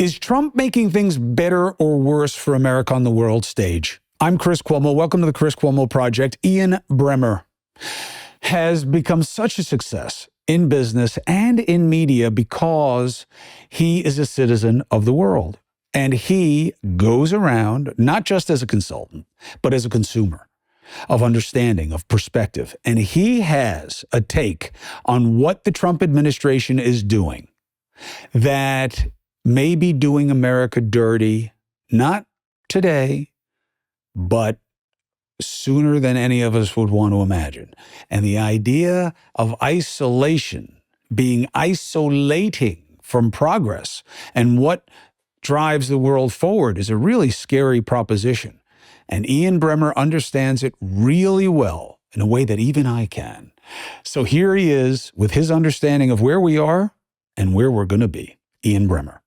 Is Trump making things better or worse for America on the world stage? I'm Chris Cuomo. Welcome to the Chris Cuomo Project. Ian Bremmer has become such a success in business and in media because he is a citizen of the world. And he goes around, not just as a consultant, but as a consumer of understanding, of perspective. And he has a take on what the Trump administration is doing that may be doing America dirty, not today, but sooner than any of us would want to imagine. And the idea of isolation, being isolating from progress and what drives the world forward is a really scary proposition. And Ian Bremmer understands it really well in a way that even I can. So here he is with his understanding of where we are and where we're going to be. Ian Bremmer.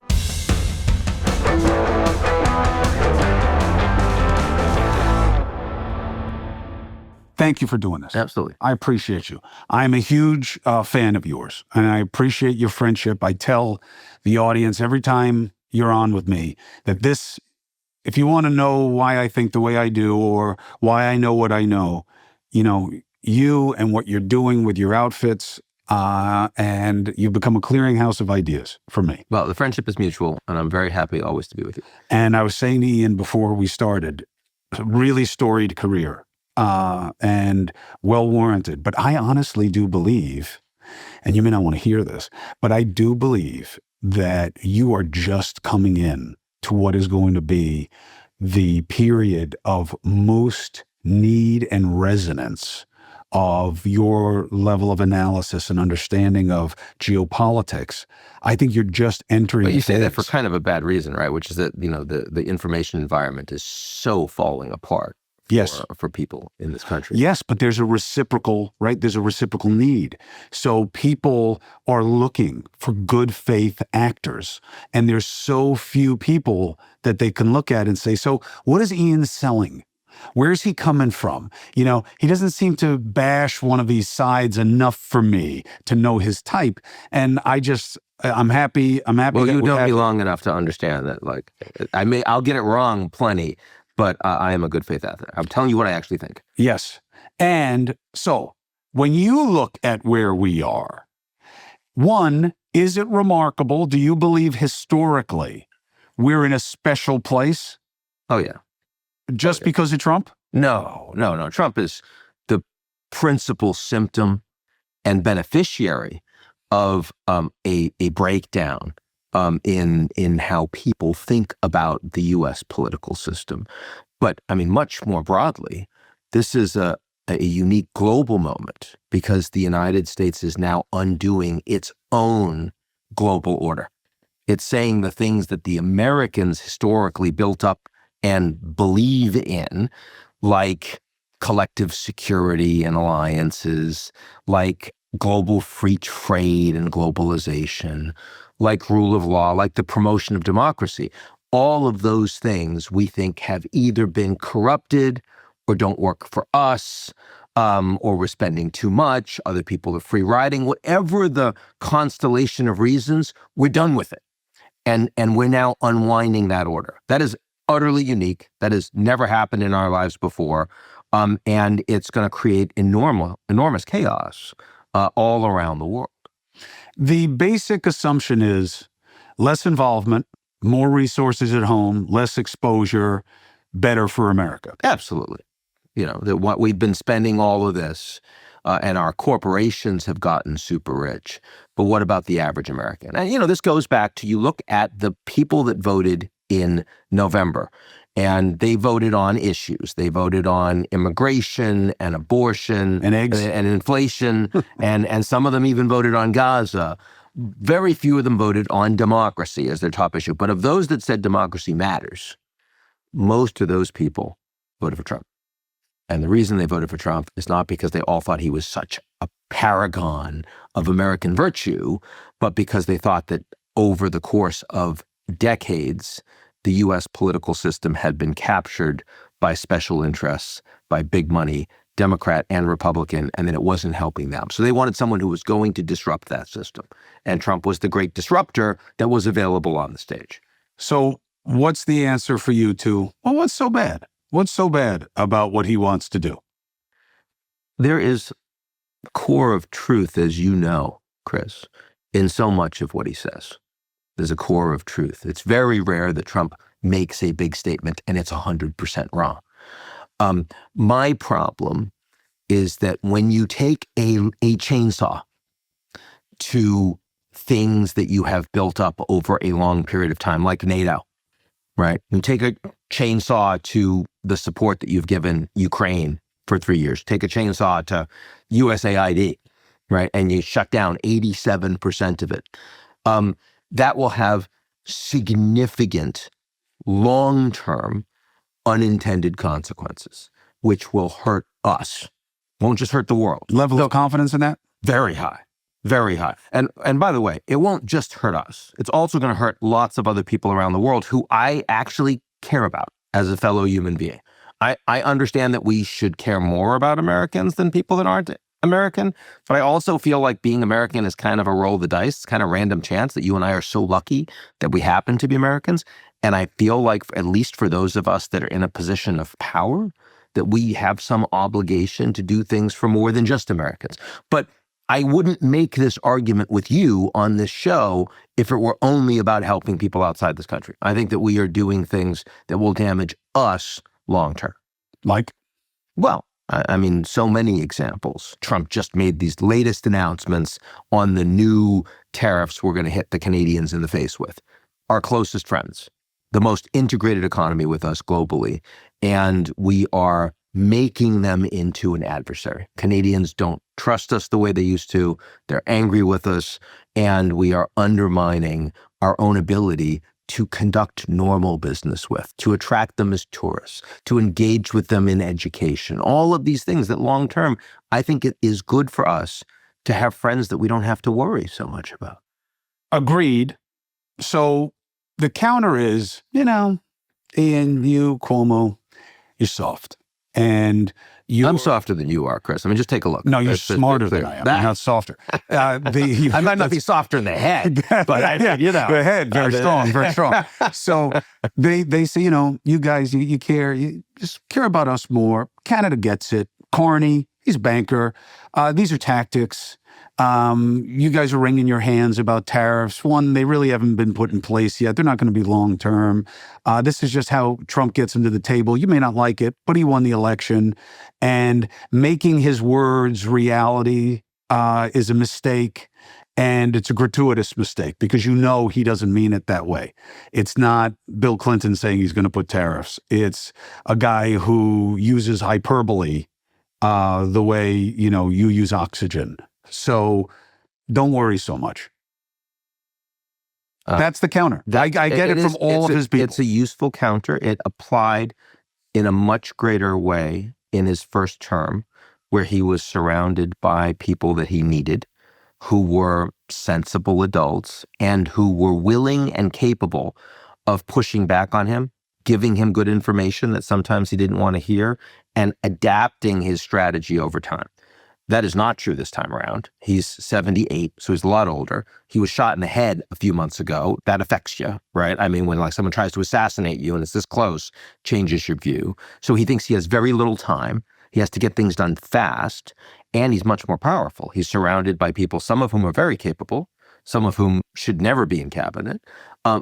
Thank you for doing this. Absolutely. I appreciate you. I'm a huge fan of yours, and I appreciate your friendship. I tell the audience every time you're on with me that this, if you want to know why I think the way I do or why I know what I know, you and what you're doing with your outfits, and you've become a clearinghouse of ideas for me. Well, the friendship is mutual, and I'm very happy always to be with you. And I was saying to Ian before we started, a really storied career. And well-warranted. But I honestly do believe, and you may not want to hear this, but I do believe that you are just coming in to what is going to be the period of most need and resonance of your level of analysis and understanding of geopolitics. I think you're just entering. But you say that for kind of a bad reason, right? Which is that, the information environment is so falling apart. For people in this country. Yes, but there's a reciprocal, right? There's a reciprocal need. So people are looking for good faith actors. And there's so few people that they can look at and say, so what is Ian selling? Where's he coming from? He doesn't seem to bash one of these sides enough for me to know his type. And I'm happy. Well, you know me long enough to understand that, I'll get it wrong plenty. But I am a good faith athlete. I'm telling you what I actually think. Yes. And so when you look at where we are, one, is it remarkable? Do you believe historically we're in a special place? Oh, yeah. Just because of Trump? No. Trump is the principal symptom and beneficiary of a breakdown in how people think about the U.S. political system. But much more broadly, this is a unique global moment because the United States is now undoing its own global order. It's saying the things that the Americans historically built up and believe in, like collective security and alliances, like global free trade and globalization, like rule of law, like the promotion of democracy. All of those things we think have either been corrupted or don't work for us, or we're spending too much, other people are free riding, whatever the constellation of reasons, we're done with it. And we're now unwinding that order. That is utterly unique. That has never happened in our lives before. And it's going to create enormous chaos all around the world. The basic assumption is less involvement, more resources at home, less exposure, better for America. Absolutely. That what we've been spending all of this, and our corporations have gotten super rich. But what about the average American? And, this goes back to, you look at the people that voted in November, and they voted on issues. They voted on immigration and abortion and eggs and inflation, and some of them even voted on Gaza. Very few of them voted on democracy as their top issue. But of those that said democracy matters, most of those people voted for Trump. And the reason they voted for Trump is not because they all thought he was such a paragon of American virtue, but because they thought that over the course of decades, the U.S. political system had been captured by special interests, by big money, Democrat and Republican, and then it wasn't helping them. So they wanted someone who was going to disrupt that system. And Trump was the great disruptor that was available on the stage. So what's the answer for you to, well, what's so bad? What's so bad about what he wants to do? There is a core of truth, as you know, Chris, in so much of what he says. There's a core of truth. It's very rare that Trump makes a big statement and it's 100% wrong. My problem is that when you take a chainsaw to things that you have built up over a long period of time, like NATO, right? You take a chainsaw to the support that you've given Ukraine for 3 years. Take a chainsaw to USAID, right? And you shut down 87% of it. That will have significant long-term unintended consequences, which will hurt us. Won't just hurt the world. Level of confidence in that? Very high. Very high. And by the way, it won't just hurt us. It's also going to hurt lots of other people around the world who I actually care about as a fellow human being. I understand that we should care more about Americans than people that aren't American, but I also feel like being American is kind of a roll of the dice. It's kind of random chance that you and I are so lucky that we happen to be Americans. And I feel like, at least for those of us that are in a position of power, that we have some obligation to do things for more than just Americans. But I wouldn't make this argument with you on this show if it were only about helping people outside this country. I think that we are doing things that will damage us long term. Like? Well, I mean, so many examples. Trump just made these latest announcements on the new tariffs we're going to hit the Canadians in the face with. Our closest friends, the most integrated economy with us globally, and we are making them into an adversary. Canadians don't trust us the way they used to. They're angry with us, and we are undermining our own ability to conduct normal business with, to attract them as tourists, to engage with them in education. All of these things that long term, I think it is good for us to have friends that we don't have to worry so much about. Agreed. So the counter is, Ian, you, Cuomo, you're soft. And I'm softer than you are, Chris. I mean, just take a look. No, you're smarter than I am. I'm not softer. I might not be softer in the head, but the head, very strong, very strong. So they say, you guys, you care, you just care about us more. Canada gets it. Carney, he's a banker. These are tactics. You guys are wringing your hands about tariffs. One, they really haven't been put in place yet. They're not going to be long-term. This is just how Trump gets them to the table. You may not like it, but he won the election. And making his words reality is a mistake. And it's a gratuitous mistake because he doesn't mean it that way. It's not Bill Clinton saying he's going to put tariffs. It's a guy who uses hyperbole the way, you use oxygen. So don't worry so much. That's the counter. I get it from all of his people. It's a useful counter. It applied in a much greater way in his first term, where he was surrounded by people that he needed, who were sensible adults and who were willing and capable of pushing back on him, giving him good information that sometimes he didn't want to hear, and adapting his strategy over time. That is not true this time around. He's 78, so he's a lot older. He was shot in the head a few months ago. That affects you, right? I mean, when someone tries to assassinate you and it's this close, changes your view. So he thinks he has very little time. He has to get things done fast, and he's much more powerful. He's surrounded by people, some of whom are very capable, some of whom should never be in cabinet,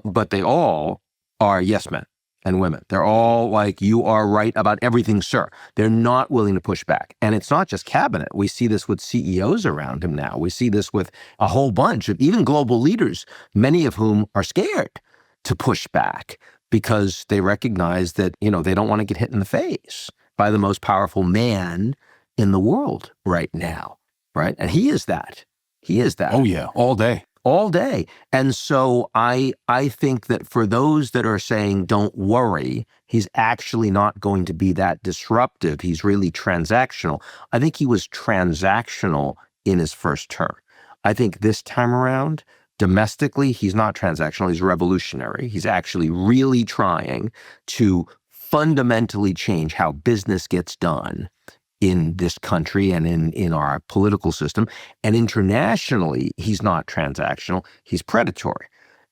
but they all are yes men and women. They're all like, you are right about everything, sir. They're not willing to push back. And it's not just cabinet. We see this with CEOs around him now. We see this with a whole bunch of even global leaders, many of whom are scared to push back because they recognize that, they don't want to get hit in the face by the most powerful man in the world right now, right? And he is that. He is that. Oh, yeah, all day. All day. And so I think that for those that are saying, don't worry, he's actually not going to be that disruptive. He's really transactional. I think he was transactional in his first term. I think this time around, domestically, he's not transactional. He's revolutionary. He's actually really trying to fundamentally change how business gets done in this country and in our political system. And internationally, he's not transactional. He's predatory.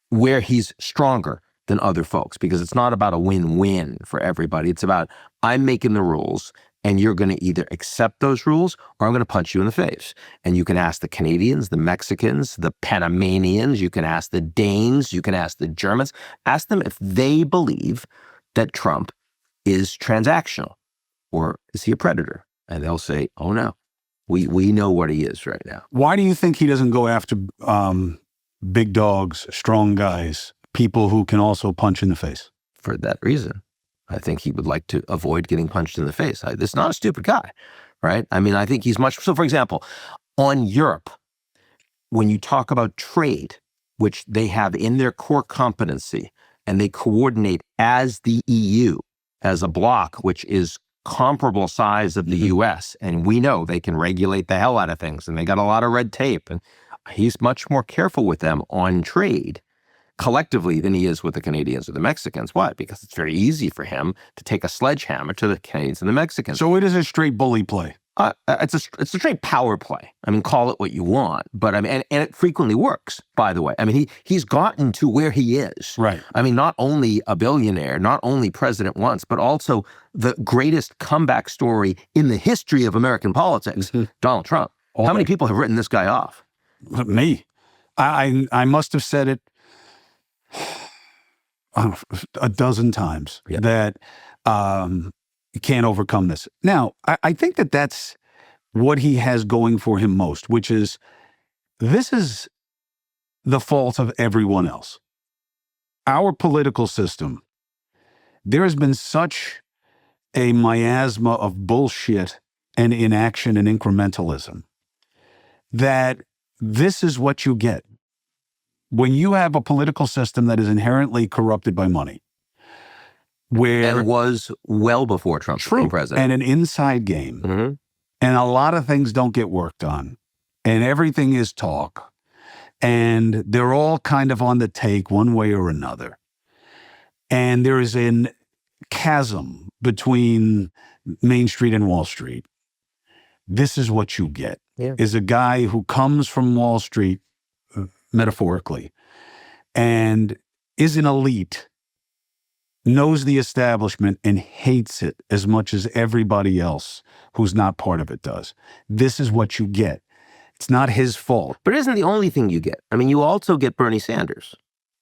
Where he's stronger than other folks, because it's not about a win-win for everybody. It's about, I'm making the rules, and you're going to either accept those rules or I'm going to punch you in the face. And you can ask the Canadians, the Mexicans, the Panamanians, you can ask the Danes, you can ask the Germans, ask them if they believe that Trump is transactional or is he a predator? And they'll say, oh no, we know what he is right now. Why do you think he doesn't go after big dogs, strong guys, people who can also punch in the face? For that reason. I think he would like to avoid getting punched in the face. This is not a stupid guy, right? I mean, I think he's much, so for example, on Europe, when you talk about trade, which they have in their core competency, and they coordinate as the EU, as a bloc, which is comparable size of the US, and we know they can regulate the hell out of things, and they got a lot of red tape, and he's much more careful with them on trade collectively than he is with the Canadians or the Mexicans. Why? Because it's very easy for him to take a sledgehammer to the Canadians and the Mexicans. So it is a straight bully play. It's a straight power play. I mean, call it what you want, but I mean, and it frequently works, by the way. I mean, he's gotten to where he is. Right. I mean, not only a billionaire, not only president once, but also the greatest comeback story in the history of American politics, Donald Trump. How many people have written this guy off? Me. I must have said it a dozen times that you can't overcome this. Now, I think that that's what he has going for him most, which is this is the fault of everyone else. Our political system, there has been such a miasma of bullshit and inaction and incrementalism that this is what you get. When you have a political system that is inherently corrupted by money, where and was well before Trump became president, and an inside game, and a lot of things don't get worked on, and everything is talk, and they're all kind of on the take one way or another, and there is a chasm between Main Street and Wall Street. This is what you get: is a guy who comes from Wall Street, metaphorically, and is an elite, knows the establishment and hates it as much as everybody else who's not part of it does. This is what you get. It's not his fault. But it isn't the only thing you get. I mean, you also get Bernie Sanders,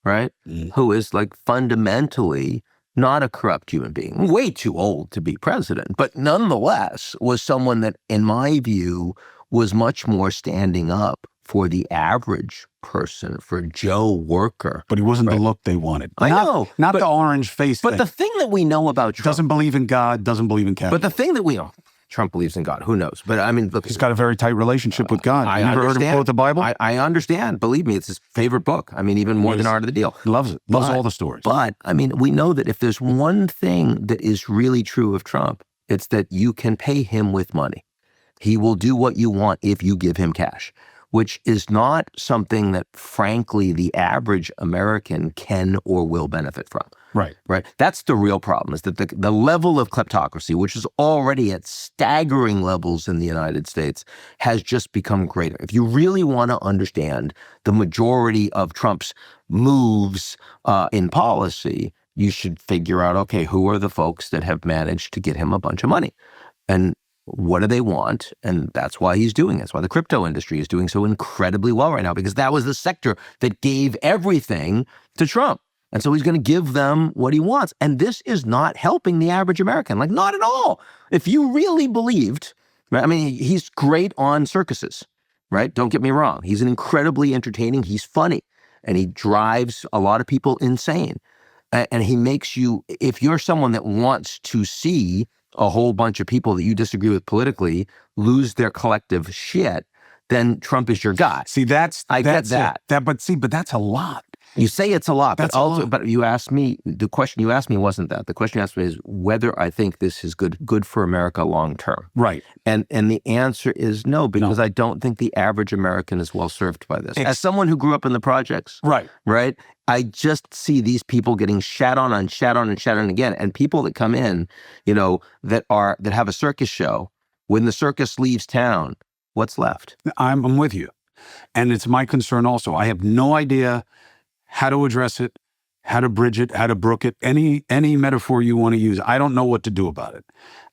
right? Who is like fundamentally not a corrupt human being, way too old to be president, but nonetheless was someone that, in my view, was much more standing up for the average person, for Joe Worker. But he wasn't the look they wanted. I know. Not the orange face But thing. the thing that we know about Trump... Doesn't believe in God, doesn't believe in capital. But the thing that we know... Trump believes in God. Who knows? But I mean, look... He's got a very tight relationship with God. I You never heard him quote the Bible? I understand. Believe me, it's his favorite book. I mean, even more than Art of the Deal. He loves it. Loves all the stories. But, I mean, we know that if there's one thing that is really true of Trump, it's that you can pay him with money. He will do what you want if you give him cash, which is not something that, frankly, the average American can or will benefit from. Right. Right. That's the real problem, is that the level of kleptocracy, which is already at staggering levels in the United States, has just become greater. If you really want to understand the majority of Trump's moves in policy, you should figure out, okay, who are the folks that have managed to get him a bunch of money? And what do they want? And that's why he's doing it. That's why the crypto industry is doing so incredibly well right now, because that was the sector that gave everything to Trump. And so he's going to give them what he wants. And this is not helping the average American, like not at all. If you really believed, I mean, he's great on circuses, right? Don't get me wrong. He's an incredibly entertaining, he's funny, and he drives a lot of people insane. And he makes you, if you're someone that wants to see a whole bunch of people that you disagree with politically lose their collective shit, then Trump is your guy. See, I get that. But that's a lot. You say it's a lot, That's but a also, lot. but you asked me, the question you asked me wasn't that. The question you asked me is whether I think this is good for America long term. Right. And the answer is no, because I don't think the average American is well served by this. As someone who grew up in the projects, right, I just see these people getting shat on and shat on and shat on again. And people that come in, you know, that have a circus show, when the circus leaves town, what's left? I'm with you. And it's my concern also. I have no idea how to address it, how to bridge it, how to brook it, any metaphor you want to use. I don't know what to do about it.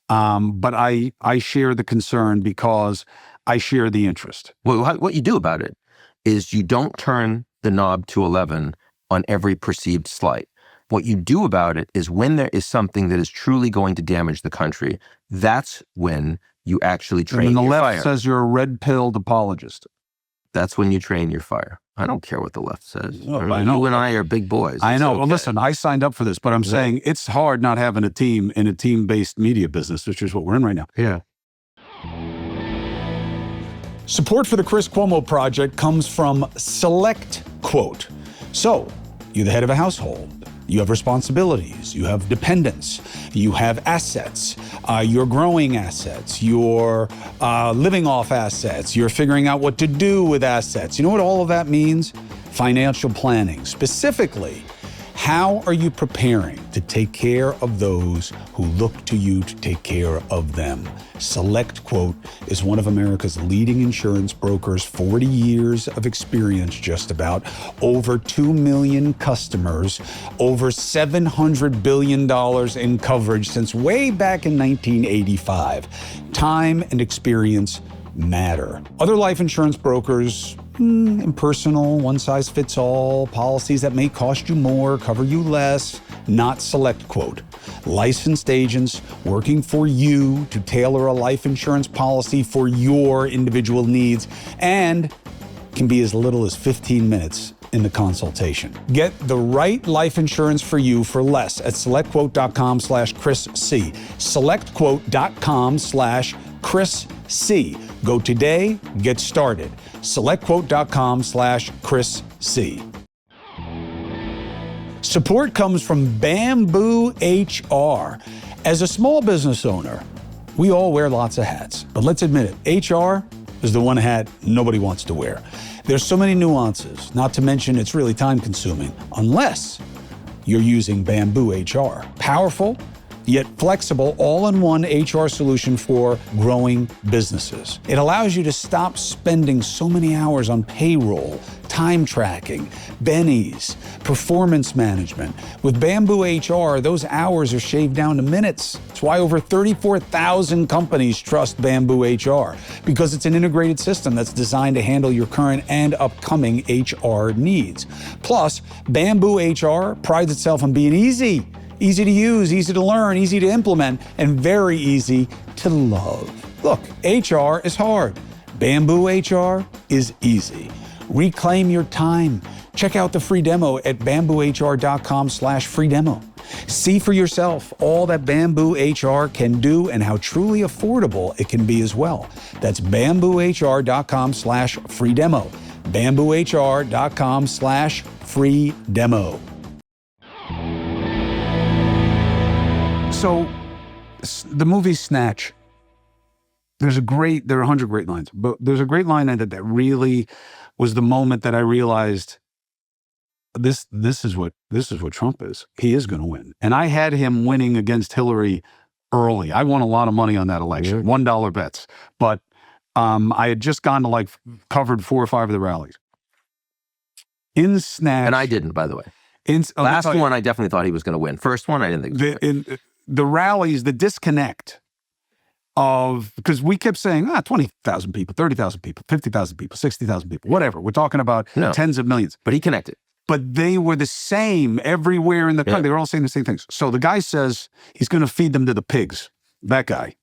But I share the concern because I share the interest. Well, what you do about it is you don't turn the knob to 11 on every perceived slight. What you do about it is when there is something that is truly going to damage the country, that's when you actually train your fire. And the left says you're a red-pilled apologist. That's when you train your fire. I don't care what the left says. Oh, I know. You and I are big boys. I know. Okay. Well, listen, I signed up for this, but I'm saying it's hard not having a team in a team-based media business, which is what we're in right now. Yeah. Support for the Chris Cuomo Project comes from Select Quote. So, you're the head of a household. You have responsibilities, you have dependents, you have assets, you're growing assets, you're living off assets, you're figuring out what to do with assets. You know what all of that means? Financial planning. Specifically, how are you preparing to take care of those who look to you to take care of them? Select Quote is one of America's leading insurance brokers, 40 years of experience just about, over 2 million customers, over $700 billion in coverage since way back in 1985. Time and experience matter. Other life insurance brokers, impersonal, one-size-fits-all, policies that may cost you more, cover you less, not Select Quote. Licensed agents working for you to tailor a life insurance policy for your individual needs, and can be as little as 15 minutes in the consultation. Get the right life insurance for you for less at selectquote.com/ChrisC. Selectquote.com/ChrisC. Go today, get started. Selectquote.com/ChrisC. Support comes from BambooHR. As a small business owner, we all wear lots of hats, but let's admit it, HR is the one hat nobody wants to wear. There's so many nuances, not to mention it's really time consuming, unless you're using BambooHR. Powerful, yet flexible, all-in-one HR solution for growing businesses. It allows you to stop spending so many hours on payroll, time tracking, bennies, performance management. With BambooHR, those hours are shaved down to minutes. It's why over 34,000 companies trust BambooHR, because it's an integrated system that's designed to handle your current and upcoming HR needs. Plus, BambooHR prides itself on being easy. Easy to use, easy to learn, easy to implement, and very easy to love. Look, HR is hard. BambooHR is easy. Reclaim your time. Check out the free demo at bamboohr.com/free demo. See for yourself all that BambooHR can do and how truly affordable it can be as well. That's bamboohr.com/free demo. bamboohr.com/free demo. So, the movie Snatch, there are 100 great lines, but there's a great line in it that really was the moment that I realized this is what Trump is. He is going to win. And I had him winning against Hillary early. I won a lot of money on that election, $1 bets. But I had just gone to covered 4 or 5 of the rallies. In Snatch. And I didn't, by the way. Last one, I definitely thought he was going to win. First one, I didn't think he was going to win. The rallies, the disconnect of, because we kept saying, 20,000 people, 30,000 people, 50,000 people, 60,000 people, whatever. We're talking about tens of millions. But he connected. But they were the same everywhere in the country. They were all saying the same things. So the guy says he's going to feed them to the pigs. That guy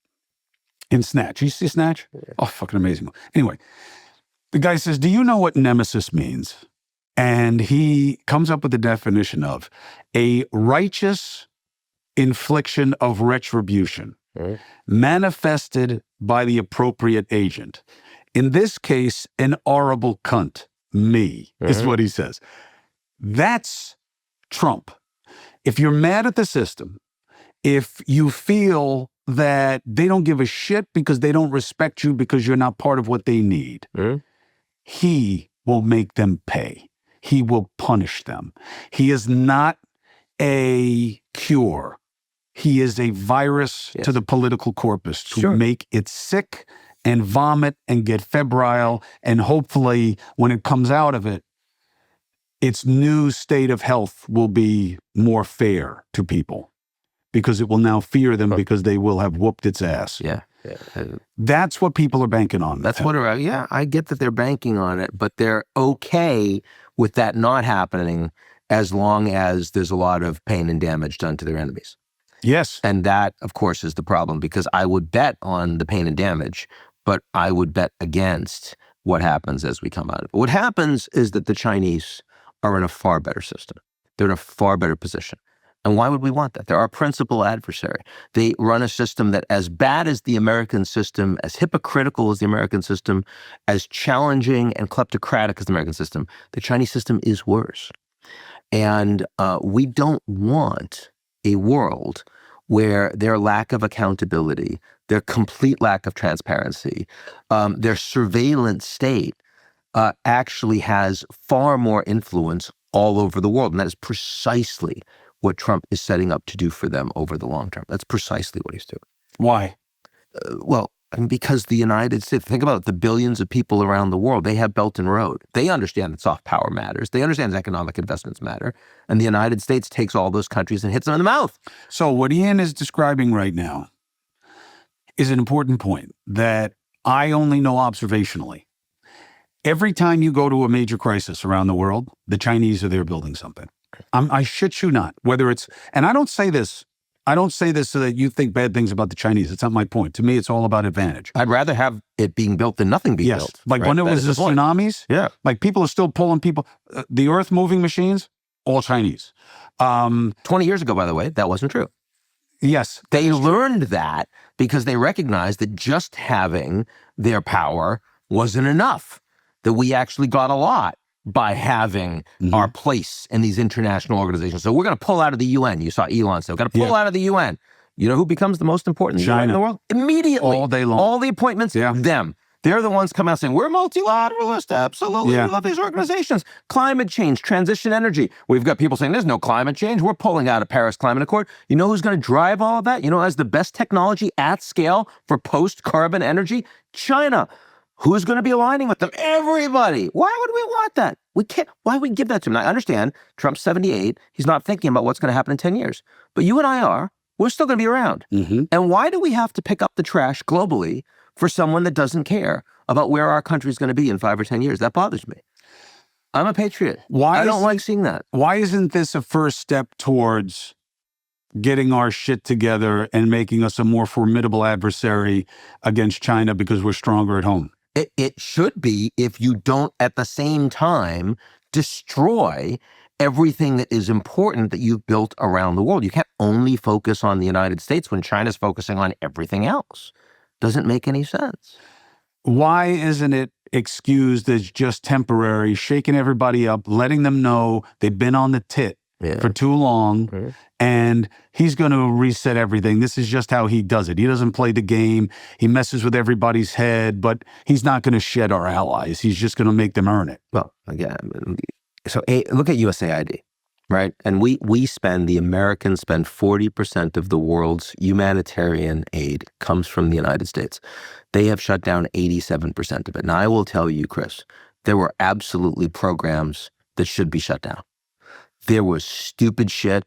in Snatch. You see Snatch? Yeah. Oh, fucking amazing. Anyway, the guy says, do you know what nemesis means? And he comes up with the definition of a righteous infliction of retribution manifested by the appropriate agent. In this case, an horrible cunt, me, is what he says. That's Trump. If you're mad at the system, if you feel that they don't give a shit because they don't respect you because you're not part of what they need, he will make them pay. He will punish them. He is not a cure. He is a virus to the political corpus to make it sick and vomit and get febrile. And hopefully when it comes out of it, its new state of health will be more fair to people because it will now fear them because they will have whooped its ass. Yeah. That's what people are banking on. That's what, I get that they're banking on it, but they're okay with that not happening as long as there's a lot of pain and damage done to their enemies. Yes. And that, of course, is the problem, because I would bet on the pain and damage, but I would bet against what happens as we come out of it. What happens is that the Chinese are in a far better system. They're in a far better position. And why would we want that? They're our principal adversary. They run a system that, as bad as the American system, as hypocritical as the American system, as challenging and kleptocratic as the American system, the Chinese system is worse. And we don't want a world where their lack of accountability, their complete lack of transparency, their surveillance state actually has far more influence all over the world. And that is precisely what Trump is setting up to do for them over the long term. That's precisely what he's doing. Why? Because the United States, think about it, the billions of people around the world, they have Belt and Road. They understand that soft power matters. They understand that economic investments matter. And the United States takes all those countries and hits them in the mouth. So what Ian is describing right now is an important point that I only know observationally. Every time you go to a major crisis around the world, the Chinese are there building something. I shit you not. Whether it's, and I don't say this so that you think bad things about the Chinese. It's not my point. To me, it's all about advantage. I'd rather have it being built than nothing being yes. built. Like when it was the tsunamis, like people are still pulling people. The earth moving machines, all Chinese. 20 years ago, by the way, that wasn't true. Yes. They learned that because they recognized that just having their power wasn't enough, that we actually got a lot by having our place in these international organizations. So we're going to pull out of the UN. You saw Elon say, we're going to pull out of the UN. You know who becomes the most important China. in the world? Immediately. All day long. All the appointments, them. They're the ones coming out saying, we're multilateralist, absolutely. Yeah. We love these organizations. Climate change, transition energy. We've got people saying there's no climate change. We're pulling out of Paris Climate Accord. You know who's going to drive all of that? You know, as the best technology at scale for post-carbon energy? China. Who's going to be aligning with them? Everybody. Why would we want that? We can't. Why would we give that to them? Now, I understand Trump's 78. He's not thinking about what's going to happen in 10 years. But you and I are. We're still going to be around. And why do we have to pick up the trash globally for someone that doesn't care about where our country is going to be in 5 or 10 years? That bothers me. I'm a patriot. I don't like seeing that. Why isn't this a first step towards getting our shit together and making us a more formidable adversary against China because we're stronger at home? It should be, if you don't at the same time destroy everything that is important that you've built around the world. You can't only focus on the United States when China's focusing on everything else. Doesn't make any sense. Why isn't it excused as just temporary, shaking everybody up, letting them know they've been on the tit for too long, and he's going to reset everything. This is just how he does it. He doesn't play the game. He messes with everybody's head, but he's not going to shed our allies. He's just going to make them earn it. Well, again, so look at USAID, right? And the Americans spend 40% of the world's humanitarian aid comes from the United States. They have shut down 87% of it. Now, I will tell you, Chris, there were absolutely programs that should be shut down. There was stupid shit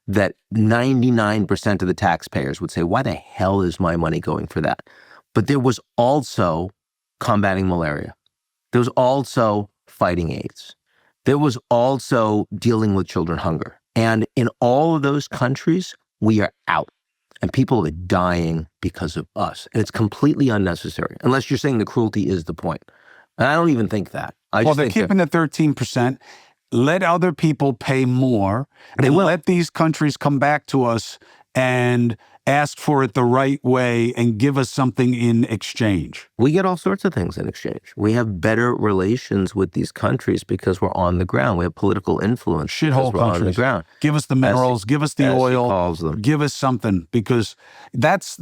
that 99% of the taxpayers would say, why the hell is my money going for that? But there was also combating malaria. There was also fighting AIDS. There was also dealing with children hunger. And in all of those countries, we are out. And people are dying because of us. And it's completely unnecessary, unless you're saying the cruelty is the point. And I don't even think that. They're keeping the 13%. Let other people pay more. And let these countries come back to us and ask for it the right way and give us something in exchange. We get all sorts of things in exchange. We have better relations with these countries because we're on the ground. We have political influence. Shithole countries. On the ground. Give us the minerals, give us the oil, give us something, because that's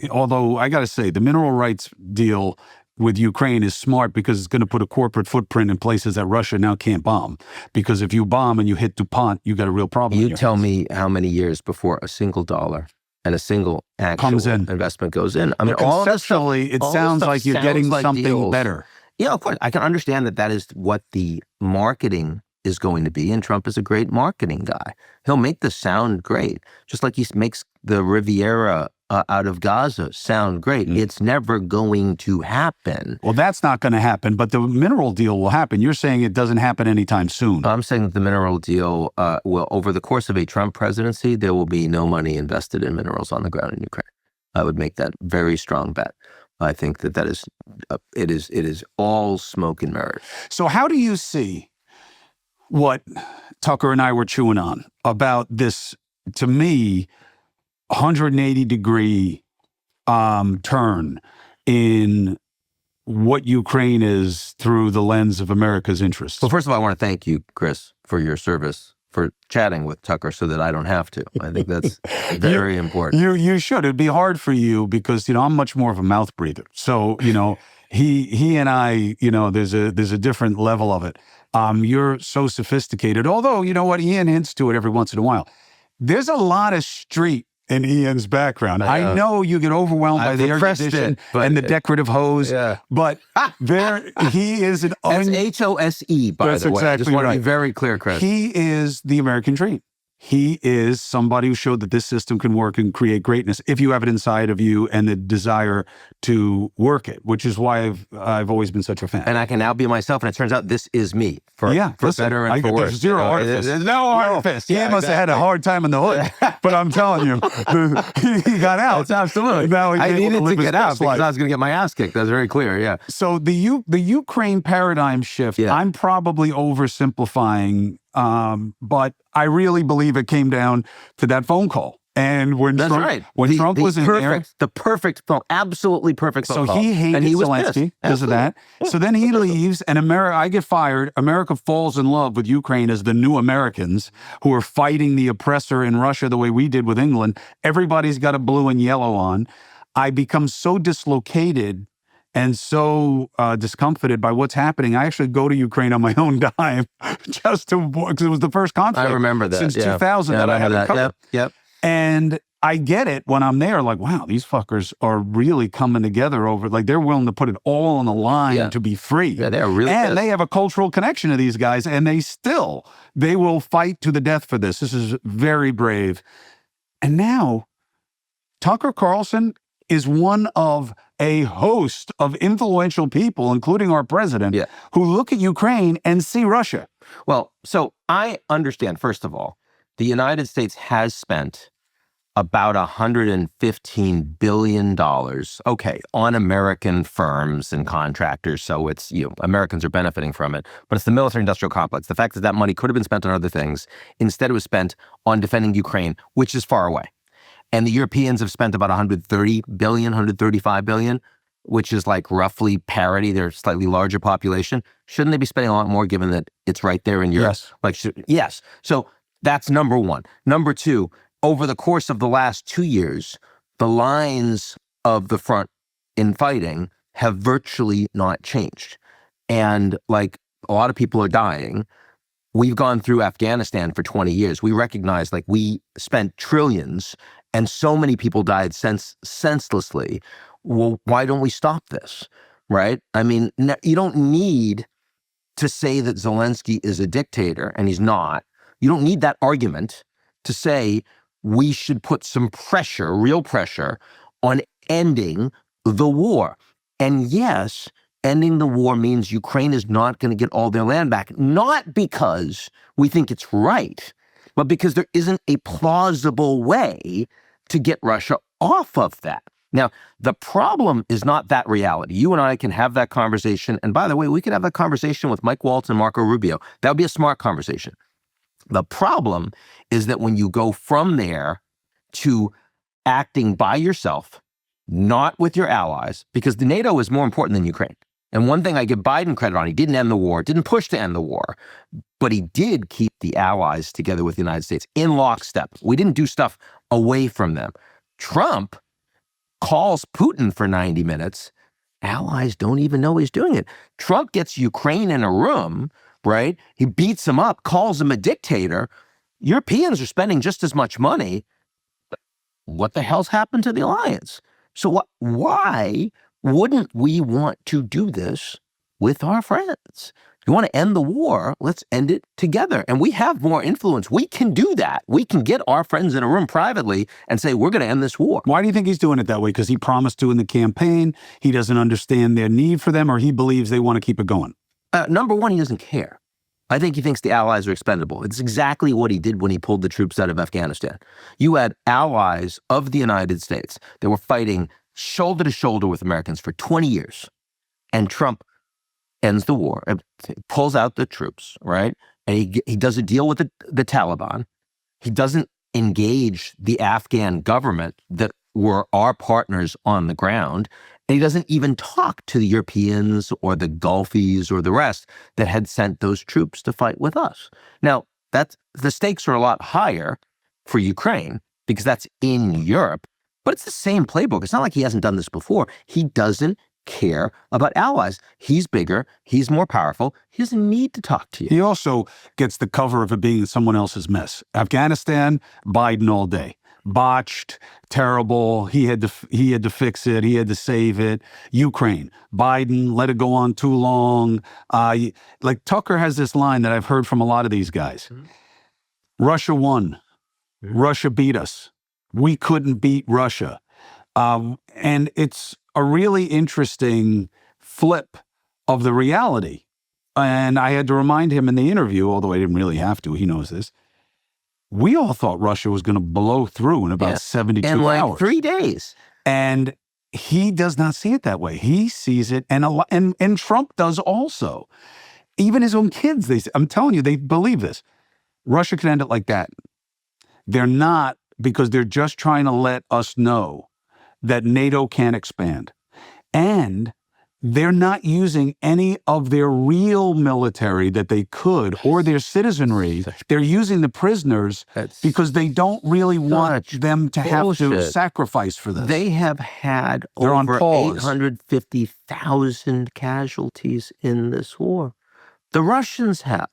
although I got to say, the mineral rights deal with Ukraine is smart because it's going to put a corporate footprint in places that Russia now can't bomb. Because if you bomb and you hit DuPont, you got a real problem. You tell me how many years before a single dollar and a single actual investment goes in. I mean, conceptually, it sounds like you're getting something better. Yeah, of course. I can understand that is what the marketing is going to be, and Trump is a great marketing guy. He'll make this sound great, just like he makes the Riviera out of Gaza sound great. It's never going to happen. Well, that's not going to happen, but the mineral deal will happen. You're saying it doesn't happen anytime soon. I'm saying that the mineral deal will, over the course of a Trump presidency, there will be no money invested in minerals on the ground in Ukraine. I would make that very strong bet. I think that is it is all smoke and mirrors. So how do you see what Tucker and I were chewing on about this, to me, 180-degree turn in what Ukraine is through the lens of America's interests? Well, first of all, I want to thank you, Chris, for your service, for chatting with Tucker so that I don't have to. I think that's very important. You should. It'd be hard for you because, I'm much more of a mouth breather. So, he and I, there's a different level of it. You're so sophisticated, although, you know what, Ian hints to it every once in a while. There's a lot of street in Ian's background. I know you get overwhelmed by the air conditioning and the decorative hose, but he is an... That's H-O-S-E, by the way. Exactly. I just want to be very clear, Chris. He is the American dream. He is somebody who showed that this system can work and create greatness if you have it inside of you and the desire to work it, which is why I've always been such a fan. And I can now be myself, and it turns out this is me, for better and for worse. There's zero artifice. There's no artifice. He must have had a hard time in the hood, but I'm telling you, he got out. It's absolutely. Now I needed to get out because I was going to get my ass kicked. That's very clear, yeah. So the Ukraine paradigm shift, I'm probably oversimplifying, but I really believe it came down to that phone call. And when Trump was in there, the perfect phone, absolutely perfect phone call. So he hated Zelensky because of that. So then he leaves, and I get fired. America falls in love with Ukraine as the new Americans who are fighting the oppressor in Russia the way we did with England. Everybody's got a blue and yellow on. I become so dislocated and so discomfited by what's happening. I actually go to Ukraine on my own dime just to, because it was the first conflict. I remember that. Since 2000 that I had to cover. Yep. And I get it when I'm there, like, wow, these fuckers are really coming together over, like, they're willing to put it all on the line to be free. Yeah, they're really And they have a cultural connection to these guys, and they will fight to the death for this. This is very brave. And now, Tucker Carlson is one of a host of influential people, including our president, who look at Ukraine and see Russia. Well, so I understand, first of all, the United States has spent about $115 billion, on American firms and contractors. So it's, Americans are benefiting from it, but it's the military-industrial complex. The fact that money could have been spent on other things, instead it was spent on defending Ukraine, which is far away. And the Europeans have spent about $130 billion, $135 billion, which is like roughly parity. They're a slightly larger population. Shouldn't they be spending a lot more given that it's right there in Europe? Yes. So that's number one. Number two, over the course of the last 2 years, the lines of the front in fighting have virtually not changed. And like a lot of people are dying. We've gone through Afghanistan for 20 years. We recognize we spent trillions and so many people died senselessly. Well, why don't we stop this, right? I mean, you don't need to say that Zelensky is a dictator, and he's not. You don't need that argument to say we should put some pressure, real pressure, on ending the war. And yes, ending the war means Ukraine is not going to get all their land back, not because we think it's right, but because there isn't a plausible way to get Russia off of that. Now, the problem is not that reality. You and I can have that conversation. And by the way, we could have that conversation with Mike Waltz and Marco Rubio. That would be a smart conversation. The problem is that when you go from there to acting by yourself, not with your allies, because the NATO is more important than Ukraine. And one thing I give Biden credit on, he didn't end the war, didn't push to end the war, but he did keep the allies together with the United States in lockstep. We didn't do stuff away from them. Trump calls Putin for 90 minutes. Allies don't even know he's doing it. Trump gets Ukraine in a room, right? He beats him up, calls him a dictator. Europeans are spending just as much money. What the hell's happened to the alliance? So why wouldn't we want to do this with our friends? You want to end the war? Let's end it together. And we have more influence. We can do that. We can get our friends in a room privately and say, we're going to end this war. Why do you think he's doing it that way? Because he promised to in the campaign, he doesn't understand their need for them, or he believes they want to keep it going? Number one, he doesn't care. I think he thinks the allies are expendable. It's exactly what he did when he pulled the troops out of Afghanistan. You had allies of the United States that were fighting shoulder to shoulder with Americans for 20 years. And Trump ends the war, pulls out the troops, right? And he does a deal with the Taliban. He doesn't engage the Afghan government that were our partners on the ground. And he doesn't even talk to the Europeans or the Gulfies or the rest that had sent those troops to fight with us. Now, the stakes are a lot higher for Ukraine because that's in Europe, but it's the same playbook. It's not like he hasn't done this before. He doesn't care about allies. He's bigger. He's more powerful. He doesn't need to talk to you. He also gets the cover of it being someone else's mess. Afghanistan, Biden all day. Botched, terrible. He had to fix it. He had to save it. Ukraine, Biden let it go on too long. Like Tucker has this line that I've heard from a lot of these guys. Russia won. Russia beat us. We couldn't beat Russia. And it's a really interesting flip of the reality. And I had to remind him in the interview, although I didn't really have to, he knows this. We all thought Russia was going to blow through in about 72 in like hours. 3 days. And he does not see it that way. He sees it, and Trump does also. Even his own kids, I'm telling you, they believe this. Russia could end it like that. They're not, because they're just trying to let us know that NATO can't expand. And they're not using any of their real military that they could, or their citizenry. They're using the prisoners because they don't really want them to have to sacrifice for this. They have had over 850,000 casualties in this war. The Russians have.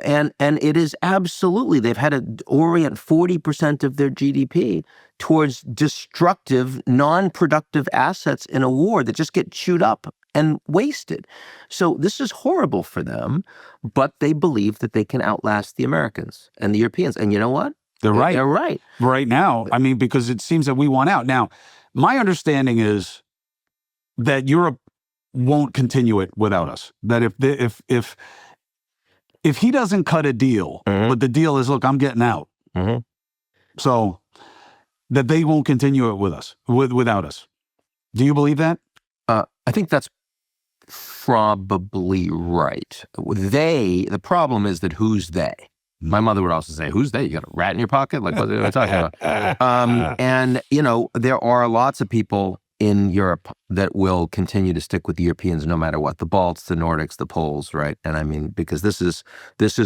And it is absolutely, they've had to orient 40% of their GDP towards destructive, non-productive assets in a war that just get chewed up and wasted. So this is horrible for them, but they believe that they can outlast the Americans and the Europeans. And you know what? They're right. They're right. Right now, I mean, because it seems that we want out. Now, my understanding is that Europe won't continue it without us. That if he doesn't cut a deal, but the deal is, look, I'm getting out. So that they won't continue it with us, without us. Do you believe that? I think that's probably right. The problem is that who's they? My mother would also say, who's they? You got a rat in your pocket? Like, what are they talking about? And, there are lots of people in Europe that will continue to stick with the Europeans no matter what. The Balts, the Nordics, the Poles, right? And I mean, because this is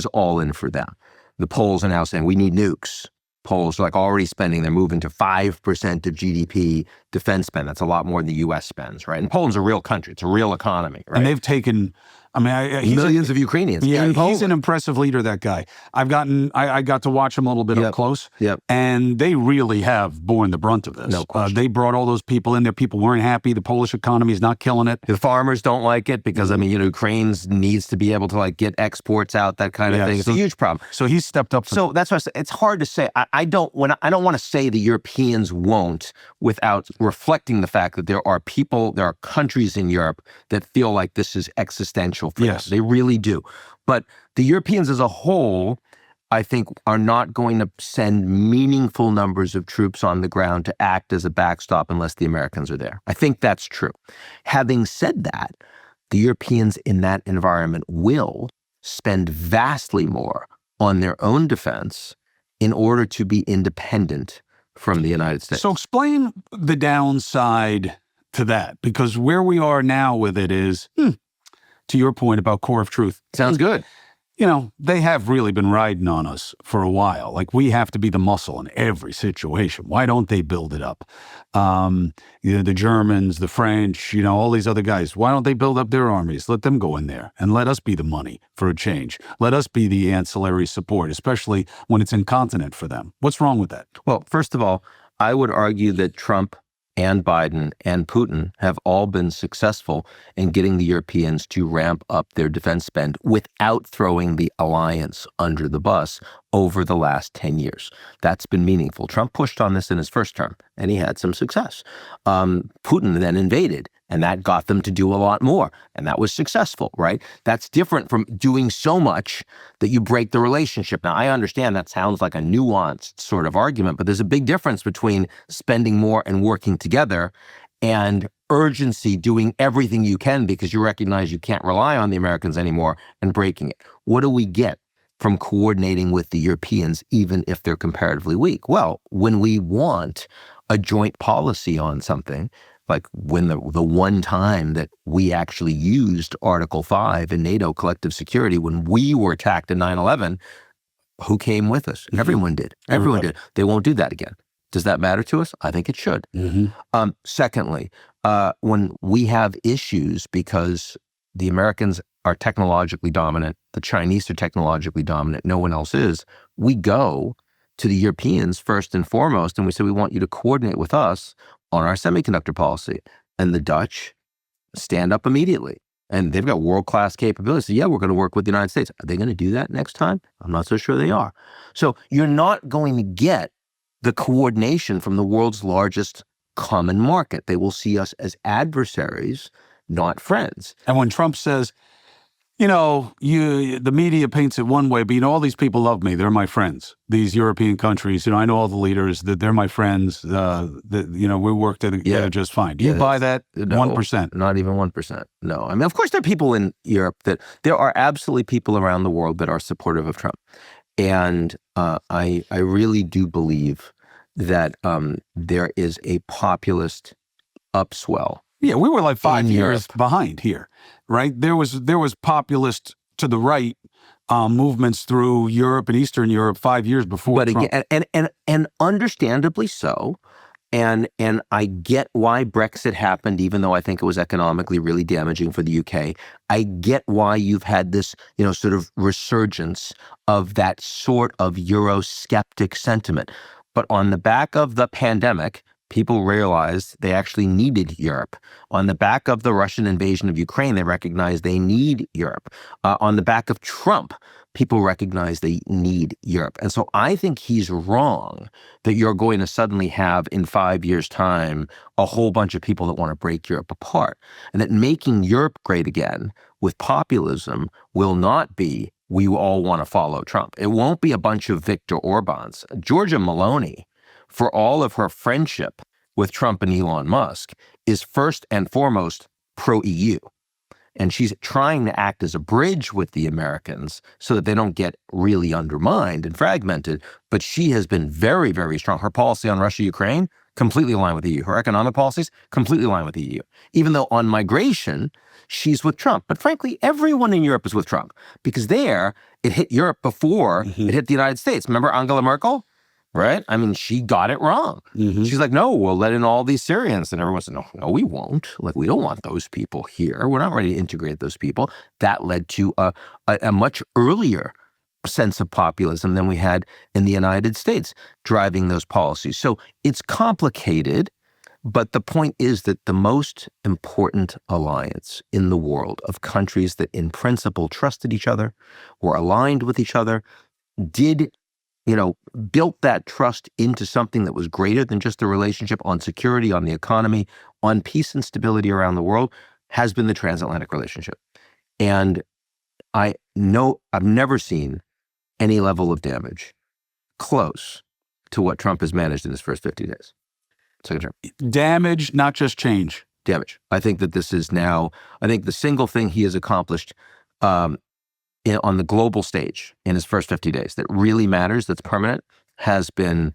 all in for them. The Poles are now saying, we need nukes. Poles are like already spending, they're moving to 5% of GDP defense spend. That's a lot more than the U.S. spends, right? And Poland's a real country. It's a real economy, right? And they've taken, millions of Ukrainians. Yeah, in Poland. He's an impressive leader, that guy. I got to watch him a little bit up close. And they really have borne the brunt of this. No question. They brought all those people in there. People weren't happy. The Polish economy is not killing it. The farmers don't like it because, Ukraine needs to be able to get exports out, that kind of thing. It's a huge problem. So he's stepped up. So that's why I say it's hard to say. I don't want to say the Europeans won't without reflecting the fact that there are countries in Europe that feel like this is existential for them. They really do. But the Europeans as a whole, I think, are not going to send meaningful numbers of troops on the ground to act as a backstop unless the Americans are there. I think that's true. Having said that, the Europeans in that environment will spend vastly more on their own defense in order to be independent from the United States. So explain the downside to that, because where we are now with it is, to your point about core of truth. Sounds good. They have really been riding on us for a while. Like, we have to be the muscle in every situation. Why don't they build it up? The Germans, the French, all these other guys, why don't they build up their armies? Let them go in there and let us be the money for a change. Let us be the ancillary support, especially when it's incontinent for them. What's wrong with that? Well, first of all, I would argue that Trump and Biden and Putin have all been successful in getting the Europeans to ramp up their defense spend without throwing the alliance under the bus over the last 10 years. That's been meaningful. Trump pushed on this in his first term, and he had some success. Putin then invaded, and that got them to do a lot more, and that was successful, right? That's different from doing so much that you break the relationship. Now, I understand that sounds like a nuanced sort of argument, but there's a big difference between spending more and working together and urgency, doing everything you can because you recognize you can't rely on the Americans anymore, and breaking it. What do we get from coordinating with the Europeans, even if they're comparatively weak? Well, when we want a joint policy on something, like when the one time that we actually used Article 5 in NATO collective security, when we were attacked in 9/11, who came with us? Everyone did. Everyone did. They won't do that again. Does that matter to us? I think it should. Secondly, when we have issues because the Americans are technologically dominant, the Chinese are technologically dominant, no one else is, we go to the Europeans first and foremost, and we say, we want you to coordinate with us on our semiconductor policy. And the Dutch stand up immediately. And they've got world-class capabilities. So yeah, we're going to work with the United States. Are they going to do that next time? I'm not so sure they are. So you're not going to get the coordination from the world's largest common market. They will see us as adversaries, not friends. And when Trump says, the media paints it one way, but all these people love me. They're my friends. These European countries, I know all the leaders, that they're my friends. We work together just fine. Do you buy that? 1%? Not even 1%. No. I mean, of course, there are people in Europe there are absolutely people around the world that are supportive of Trump. And I really do believe that there is a populist upswell. Yeah, we were like 5 years behind here, right? There was populist to the right movements through Europe and Eastern Europe 5 years before Trump. Again, and understandably so. And I get why Brexit happened, even though I think it was economically really damaging for the UK. I get why you've had this, sort of resurgence of that sort of Eurosceptic sentiment. But on the back of the pandemic, people realized they actually needed Europe. On the back of the Russian invasion of Ukraine, they recognized they need Europe. On the back of Trump, people recognize they need Europe. And so I think he's wrong that you're going to suddenly have in 5 years' time a whole bunch of people that want to break Europe apart. And that making Europe great again with populism will not be, we all want to follow Trump. It won't be a bunch of Viktor Orbáns. Giorgia Meloni, for all of her friendship with Trump and Elon Musk, is first and foremost pro-EU. And she's trying to act as a bridge with the Americans so that they don't get really undermined and fragmented. But she has been very, very strong. Her policy on Russia, Ukraine, completely aligned with the EU. Her economic policies, completely aligned with the EU. Even though on migration, she's with Trump. But frankly, everyone in Europe is with Trump because there, it hit Europe before it hit the United States. Remember Angela Merkel? Right? I mean, she got it wrong. She's like, no, we'll let in all these Syrians. And everyone said, no, we won't. Like, we don't want those people here. We're not ready to integrate those people. That led to a much earlier sense of populism than we had in the United States driving those policies. So it's complicated, but the point is that the most important alliance in the world of countries that in principle trusted each other, were aligned with each other, built that trust into something that was greater than just a relationship on security, on the economy, on peace and stability around the world, has been the transatlantic relationship. And I know I've never seen any level of damage close to what Trump has managed in his first 50 days. Second term. Damage, not just change. Damage. I think that this is now, I think the single thing he has accomplished on the global stage in his first 50 days that really matters, that's permanent, has been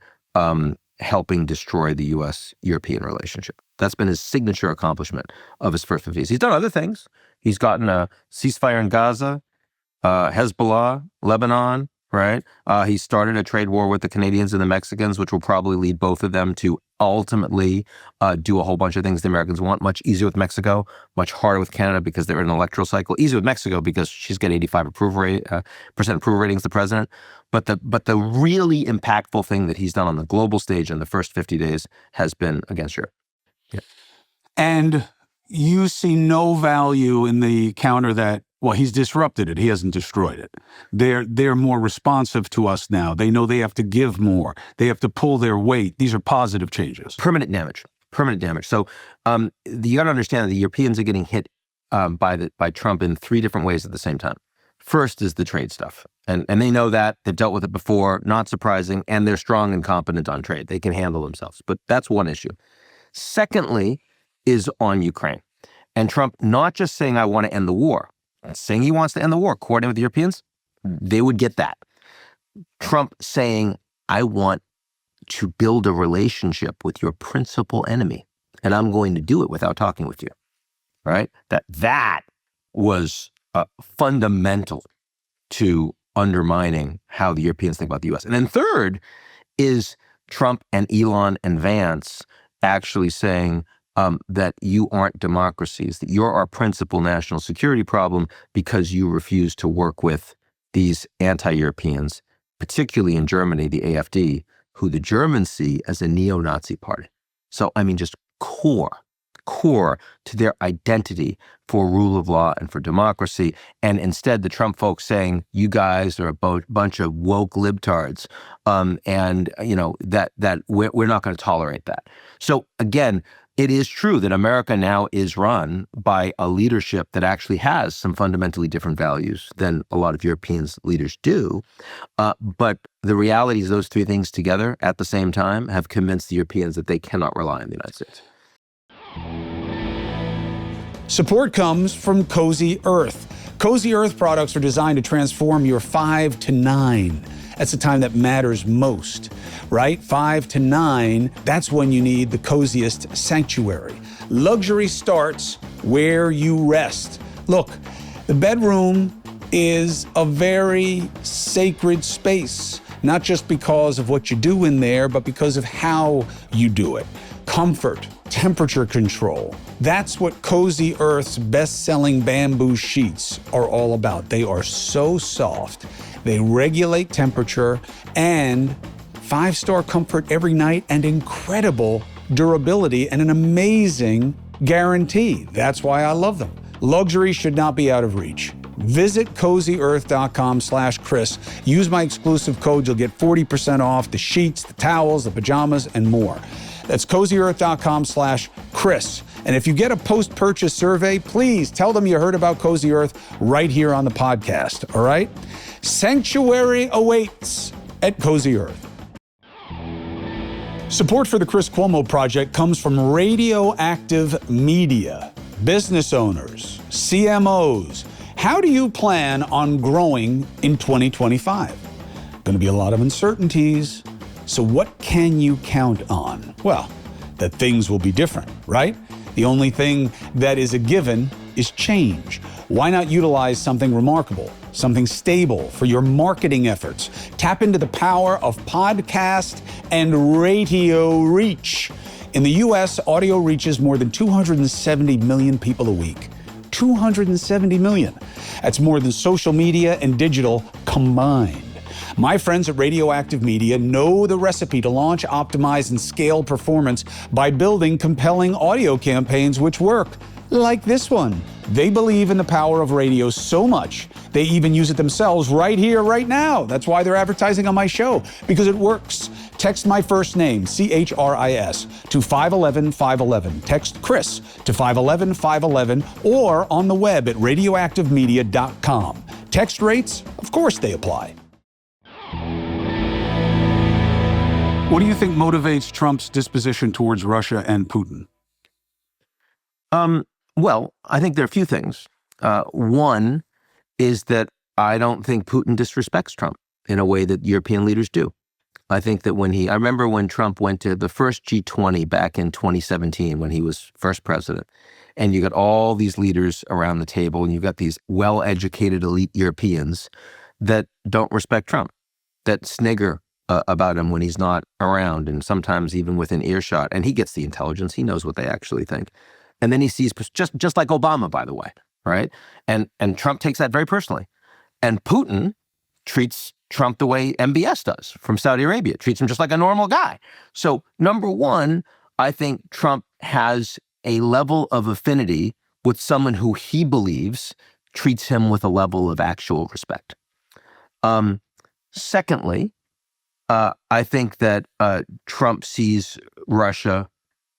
helping destroy the U.S.-European relationship. That's been his signature accomplishment of his first 50 days. He's done other things. He's gotten a ceasefire in Gaza, Hezbollah, Lebanon, right? He started a trade war with the Canadians and the Mexicans, which will probably lead both of them to ultimately do a whole bunch of things the Americans want. Much easier with Mexico, much harder with Canada because they're in an electoral cycle. Easier with Mexico because she's got 85% approval ratings, the president. But the really impactful thing that he's done on the global stage in the first 50 days has been against Europe. Yeah. And you see no value in the counter that, well, he's disrupted it. He hasn't destroyed it. They're more responsive to us now. They know they have to give more. They have to pull their weight. These are positive changes. Permanent damage. Permanent damage. So you got to understand that the Europeans are getting hit by Trump in three different ways at the same time. First is the trade stuff. And they know that. They've dealt with it before, not surprising, and they're strong and competent on trade. They can handle themselves. But that's one issue. Secondly is on Ukraine. And Trump not just saying, I want to end the war, saying he wants to end the war, coordinating with the Europeans, they would get that. Trump saying, I want to build a relationship with your principal enemy, and I'm going to do it without talking with you, right? That was fundamental to undermining how the Europeans think about the U.S. And then third is Trump and Elon and Vance actually saying that you aren't democracies, that you're our principal national security problem because you refuse to work with these anti-Europeans, particularly in Germany, the AfD, who the Germans see as a neo-Nazi party. So, I mean, just core to their identity for rule of law and for democracy. And instead, the Trump folks saying, you guys are a bunch of woke libtards, and you know that we're not going to tolerate that. So again, it is true that America now is run by a leadership that actually has some fundamentally different values than a lot of European leaders do. But the reality is those three things together at the same time have convinced the Europeans that they cannot rely on the United States. Support comes from Cozy Earth. Cozy Earth products are designed to transform your 5 to 9. That's the time that matters most, right? 5 to 9, that's when you need the coziest sanctuary. Luxury starts where you rest. Look, the bedroom is a very sacred space, not just because of what you do in there, but because of how you do it. Comfort, temperature control. That's what Cozy Earth's best-selling bamboo sheets are all about. They are so soft. They regulate temperature and 5-star comfort every night and incredible durability and an amazing guarantee. That's why I love them. Luxury should not be out of reach. Visit CozyEarth.com/Chris. Use my exclusive code. You'll get 40% off the sheets, the towels, the pajamas, and more. That's CozyEarth.com/Chris. And if you get a post-purchase survey, please tell them you heard about Cozy Earth right here on the podcast, all right? Sanctuary awaits at Cozy Earth. Support for the Chris Cuomo Project comes from Radioactive Media. Business owners, CMOs, how do you plan on growing in 2025? Going to be a lot of uncertainties. So what can you count on? Well, that things will be different, right? The only thing that is a given is change. Why not utilize something remarkable, something stable for your marketing efforts? Tap into the power of podcast and radio reach. In the US, audio reaches more than 270 million people a week. 270 million. That's more than social media and digital combined. My friends at Radioactive Media know the recipe to launch, optimize, and scale performance by building compelling audio campaigns which work, like this one. They believe in the power of radio so much, they even use it themselves right here, right now. That's why they're advertising on my show, because it works. Text my first name, CHRIS, to 511-511. Text Chris to 511-511 or on the web at radioactivemedia.com. Text rates, of course they apply. What do you think motivates Trump's disposition towards Russia and Putin? Well, I think there are a few things. One is that I don't think Putin disrespects Trump in a way that European leaders do. I think that I remember when Trump went to the first G20 back in 2017 when he was first president, and you got all these leaders around the table, and you've got these well-educated elite Europeans that don't respect Trump, that snigger about him when he's not around, and sometimes even within earshot. And he gets the intelligence. He knows what they actually think. And then he sees, just like Obama, by the way, right? And Trump takes that very personally. And Putin treats Trump the way MBS does from Saudi Arabia, treats him just like a normal guy. So number one, I think Trump has a level of affinity with someone who he believes treats him with a level of actual respect. Secondly, I think that Trump sees Russia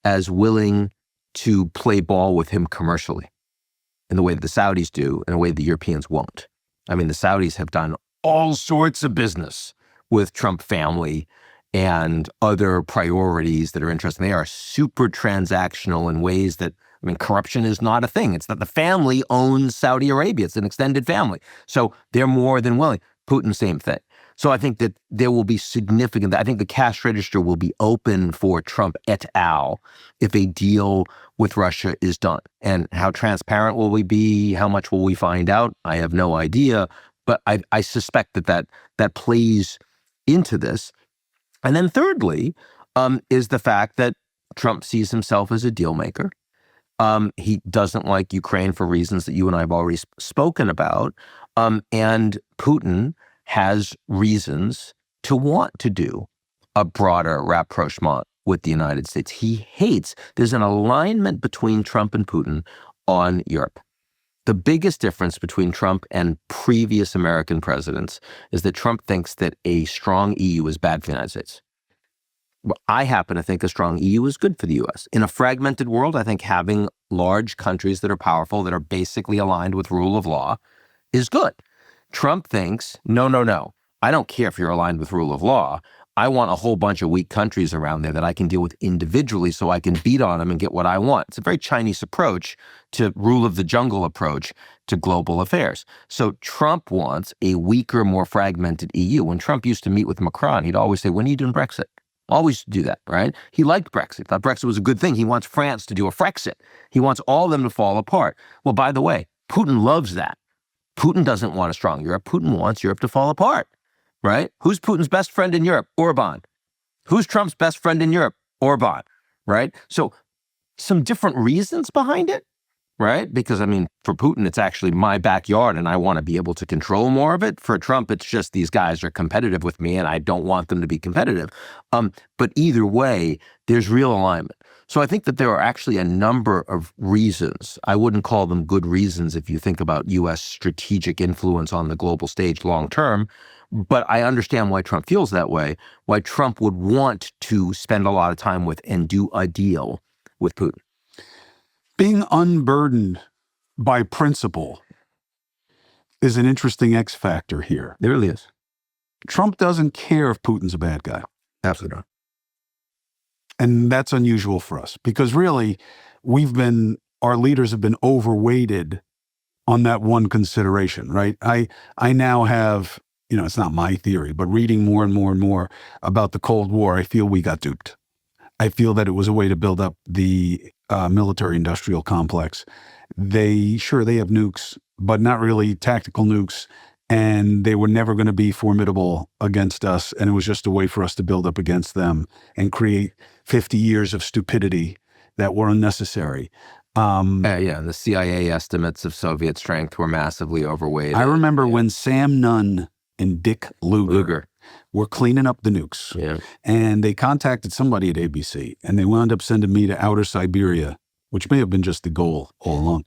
as willing to play ball with him commercially in the way that the Saudis do, in a way the Europeans won't. I mean, the Saudis have done all sorts of business with Trump family and other priorities that are interesting. They are super transactional in ways that, I mean, corruption is not a thing. It's that the family owns Saudi Arabia. It's an extended family. So they're more than willing. Putin, same thing. So I think that there will be significant, I think the cash register will be open for Trump et al. If a deal with Russia is done. And how transparent will we be? How much will we find out? I have no idea. But I suspect that plays into this. And then thirdly, is the fact that Trump sees himself as a deal maker. He doesn't like Ukraine for reasons that you and I have already spoken about. And Putin has reasons to want to do a broader rapprochement with the United States. He hates, there's an alignment between Trump and Putin on Europe. The biggest difference between Trump and previous American presidents is that Trump thinks that a strong EU is bad for the United States. Well, I happen to think a strong EU is good for the US. In a fragmented world, I think having large countries that are powerful, that are basically aligned with rule of law, is good. Trump thinks, no. I don't care if you're aligned with rule of law. I want a whole bunch of weak countries around there that I can deal with individually so I can beat on them and get what I want. It's a very Chinese approach to rule of the jungle approach to global affairs. So Trump wants a weaker, more fragmented EU. When Trump used to meet with Macron, he'd always say, when are you doing Brexit? Always do that, right? He liked Brexit, thought Brexit was a good thing. He wants France to do a Frexit. He wants all of them to fall apart. Well, by the way, Putin loves that. Putin doesn't want a strong Europe. Putin wants Europe to fall apart, right? Who's Putin's best friend in Europe? Orban. Who's Trump's best friend in Europe? Orban, right? So some different reasons behind it, right? Because, I mean, for Putin, it's actually my backyard and I want to be able to control more of it. For Trump, it's just these guys are competitive with me and I don't want them to be competitive. But either way, there's real alignment. So I think that there are actually a number of reasons. I wouldn't call them good reasons if you think about U.S. strategic influence on the global stage long term. But I understand why Trump feels that way, why Trump would want to spend a lot of time with and do a deal with Putin. Being unburdened by principle is an interesting X factor here. There really is. Trump doesn't care if Putin's a bad guy. Absolutely not. And that's unusual for us because really our leaders have been overweighted on that one consideration, right? I now have, it's not my theory, but reading more and more and more about the Cold War, I feel we got duped. I feel that it was a way to build up the military industrial complex. They have nukes, but not really tactical nukes. And they were never going to be formidable against us. And it was just a way for us to build up against them and create 50 years of stupidity that were unnecessary. And the CIA estimates of Soviet strength were massively overweight. I remember when Sam Nunn and Dick Lugar were cleaning up the nukes. Yeah. And they contacted somebody at ABC. And they wound up sending me to outer Siberia, which may have been just the goal all along,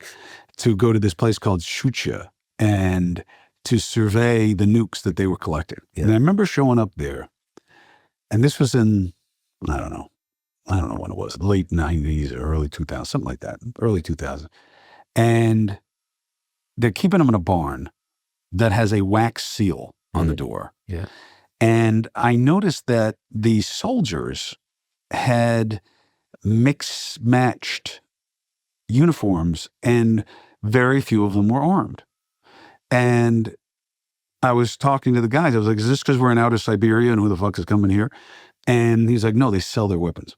to go to this place called Shucha and to survey the nukes that they were collecting. Yeah. And I remember showing up there, and this was in, I don't know when it was, late 90s or early 2000s, something like that, early 2000s. And they're keeping them in a barn that has a wax seal on the door. Yeah. And I noticed that the soldiers had mix-matched uniforms, and very few of them were armed. And I was talking to the guys. I was like, is this because we're in outer Siberia and who the fuck is coming here? And he's like, no, they sell their weapons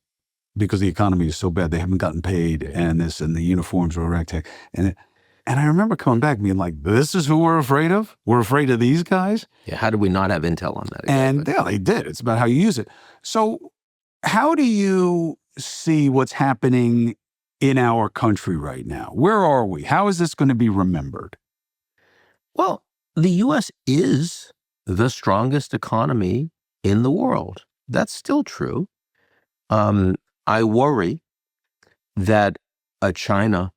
because the economy is so bad. They haven't gotten paid and the uniforms were ragtag. And I remember coming back and being like, this is who we're afraid of? We're afraid of these guys? Yeah, how did we not have intel on that? Exactly? And yeah, they did. It's about how you use it. So how do you see what's happening in our country right now? Where are we? How is this going to be remembered? Well, the U.S. is the strongest economy in the world. That's still true. I worry that a China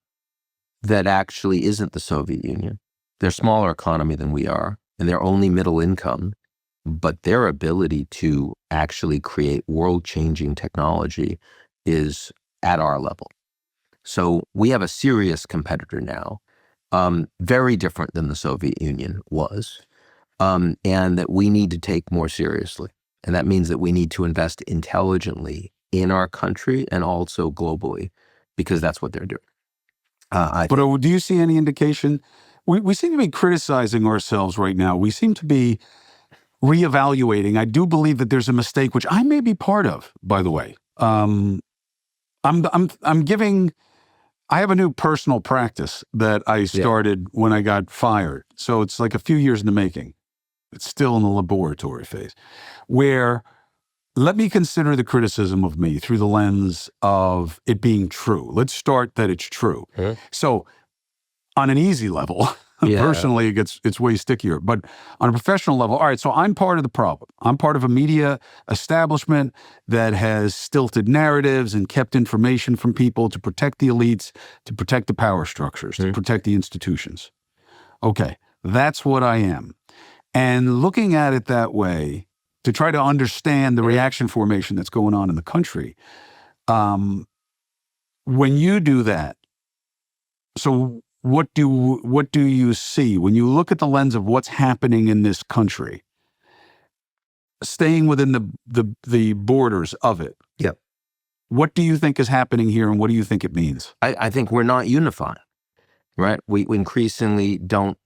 that actually isn't the Soviet Union, they're a smaller economy than we are, and they're only middle income, but their ability to actually create world-changing technology is at our level. So we have a serious competitor now, very different than the Soviet Union was, and that we need to take more seriously. And that means that we need to invest intelligently in our country and also globally, because that's what they're doing. But do you see any indication? We seem to be criticizing ourselves right now. We seem to be reevaluating. I do believe that there's a mistake, which I may be part of, by the way. I'm giving. I have a new personal practice that I started when I got fired. So it's like a few years in the making. It's still in the laboratory phase, where let me consider the criticism of me through the lens of it being true. Let's start that it's true. So on an easy level, personally, it's way stickier. But on a professional level, all right, so I'm part of the problem. I'm part of a media establishment that has stilted narratives and kept information from people to protect the elites, to protect the power structures, to protect the institutions. Okay, that's what I am. And looking at it that way, to try to understand the reaction formation that's going on in the country, when you do that, so what do you see when you look at the lens of what's happening in this country, staying within the borders of it? Yep. What do you think is happening here, and what do you think it means? I think we're not unified, right? We increasingly don't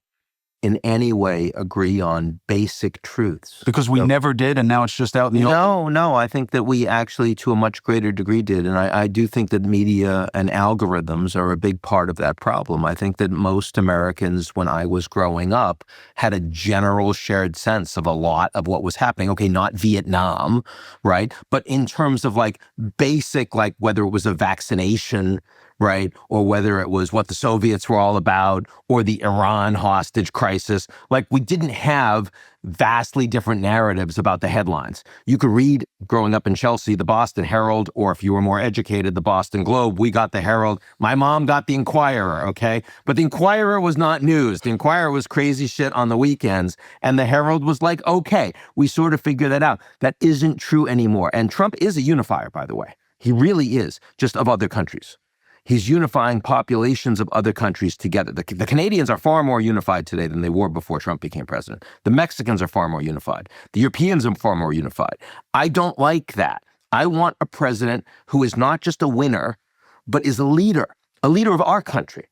in any way agree on basic truths. Because we never did, and now it's just out in the open? No, I think that we actually, to a much greater degree, did. And I do think that media and algorithms are a big part of that problem. I think that most Americans, when I was growing up, had a general shared sense of a lot of what was happening. Okay, not Vietnam, right? But in terms of like basic, like whether it was a vaccination, right? Or whether it was what the Soviets were all about, or the Iran hostage crisis. Like, we didn't have vastly different narratives about the headlines. You could read, growing up in Chelsea, the Boston Herald, or if you were more educated, the Boston Globe. We got the Herald. My mom got the Inquirer, okay? But the Inquirer was not news. The Inquirer was crazy shit on the weekends, and the Herald was like, okay, we sort of figured that out. That isn't true anymore. And Trump is a unifier, by the way. He really is, just of other countries. He's unifying populations of other countries together. The Canadians are far more unified today than they were before Trump became president. The Mexicans are far more unified. The Europeans are far more unified. I don't like that. I want a president who is not just a winner, but is a leader of our country.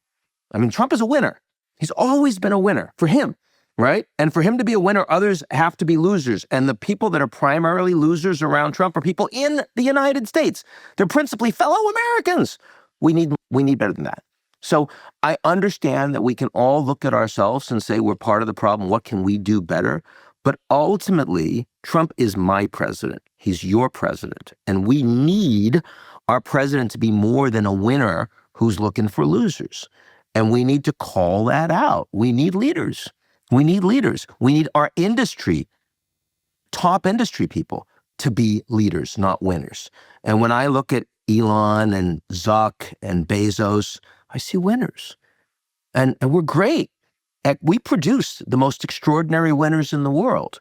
I mean, Trump is a winner. He's always been a winner for him, right? And for him to be a winner, others have to be losers. And the people that are primarily losers around Trump are people in the United States. They're principally fellow Americans. We need better than that. So I understand that we can all look at ourselves and say we're part of the problem. What can we do better? But ultimately, Trump is my president. He's your president. And we need our president to be more than a winner who's looking for losers. And we need to call that out. We need leaders. We need leaders. We need our industry, top industry people, to be leaders, not winners. And when I look at Elon and Zuck and Bezos, I see winners. And we're great. We produce the most extraordinary winners in the world.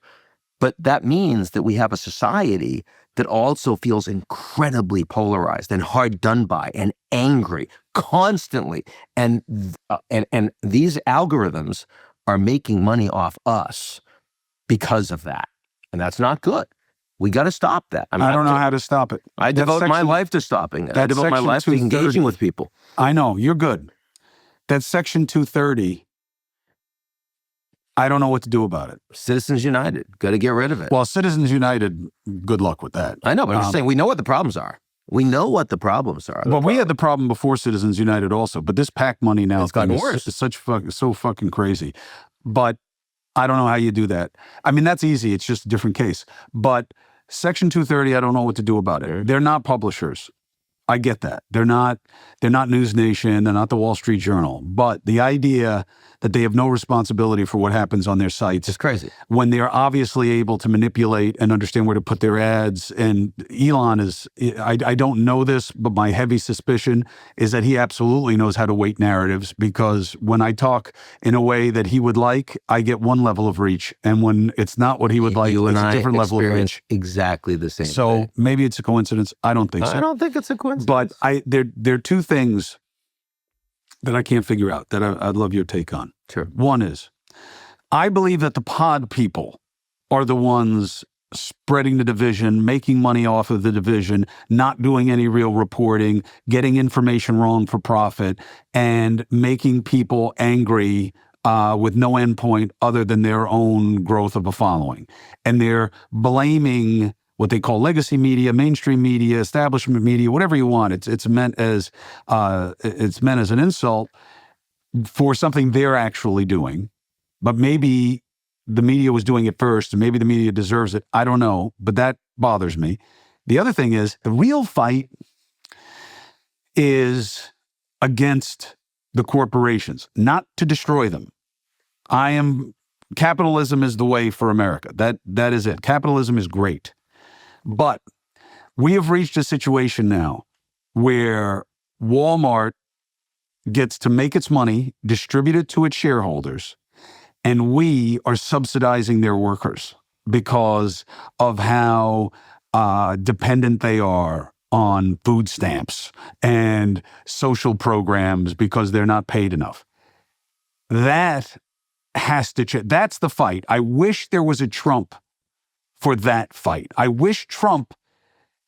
But that means that we have a society that also feels incredibly polarized and hard done by and angry constantly. And these algorithms are making money off us because of that. And that's not good. We got to stop that. I don't know how to stop it. I devote my life to stopping it. I devote my life to engaging with people. I know, you're good. That's Section 230. I don't know what to do about it. Citizens United, got to get rid of it. Well, Citizens United, good luck with that. I know, but I'm just saying, we know what the problems are. We know what the problems are. Well, we had the problem before Citizens United also, but this PAC money now it's gotten worse. It's so fucking crazy. But I don't know how you do that. I mean, that's easy. It's just a different case. But Section 230, I don't know what to do about it. They're not publishers. I get that. They're not News Nation. They're not the Wall Street Journal. But the idea that they have no responsibility for what happens on their sites. It's crazy. When they're obviously able to manipulate and understand where to put their ads. And Elon is, I don't know this, but my heavy suspicion is that he absolutely knows how to weight narratives, because when I talk in a way that he would like, I get one level of reach. And when it's not what he would like, it's a different level of reach. Exactly the same So thing. maybe it's a coincidence. I don't think so. I don't think it's a coincidence. But there are two things that I can't figure out that I'd love your take on. Sure. One is, I believe that the pod people are the ones spreading the division, making money off of the division, not doing any real reporting, getting information wrong for profit, and making people angry with no endpoint other than their own growth of a following. And they're blaming what they call legacy media, mainstream media, establishment media, whatever you want. It's meant as an insult for something they're actually doing. But maybe the media was doing it first, and maybe the media deserves it. I don't know, but that bothers me. The other thing is, the real fight is against the corporations, not to destroy them. Capitalism is the way for America. That is it. Capitalism is great. But we have reached a situation now where Walmart gets to make its money, distribute it to its shareholders, and we are subsidizing their workers because of how dependent they are on food stamps and social programs because they're not paid enough. That has to change. That's the fight. I wish there was a Trump for that fight. I wish Trump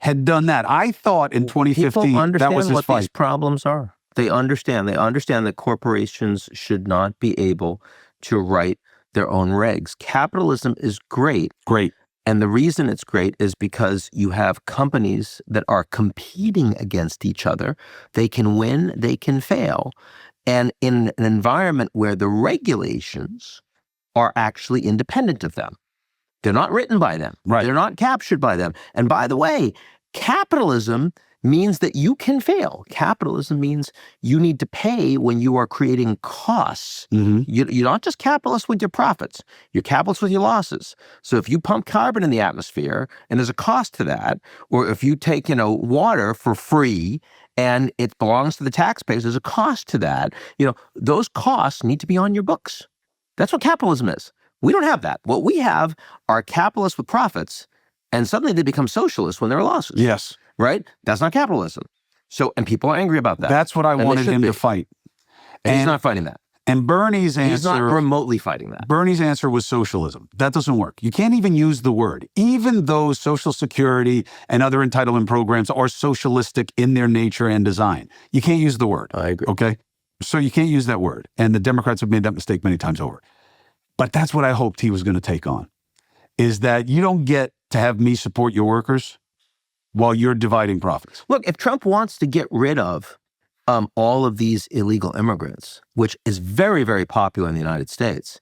had done that. I thought in 2015 that was his what fight. These problems are. They understand that corporations should not be able to write their own regs. Capitalism is great. Great. And the reason it's great is because you have companies that are competing against each other. They can win, they can fail. And in an environment where the regulations are actually independent of them. They're not written by them. Right. They're not captured by them. And by the way, capitalism means that you can fail. Capitalism means you need to pay when you are creating costs. Mm-hmm. You're not just capitalist with your profits. You're capitalist with your losses. So if you pump carbon in the atmosphere and there's a cost to that, or if you take, water for free and it belongs to the taxpayers, there's a cost to that. Those costs need to be on your books. That's what capitalism is. We don't have that. What we have are capitalists with profits, and suddenly they become socialists when there are losses. Yes. Right? That's not capitalism. So, and people are angry about that. That's what I wanted him to fight. And he's not fighting that. And Bernie's answer... He's not remotely fighting that. Bernie's answer was socialism. That doesn't work. You can't even use the word. Even though Social Security and other entitlement programs are socialistic in their nature and design, you can't use the word. I agree. Okay? So you can't use that word. And the Democrats have made that mistake many times over. But that's what I hoped he was going to take on, is that you don't get to have me support your workers while you're dividing profits. Look, if Trump wants to get rid of all of these illegal immigrants, which is very, very popular in the United States,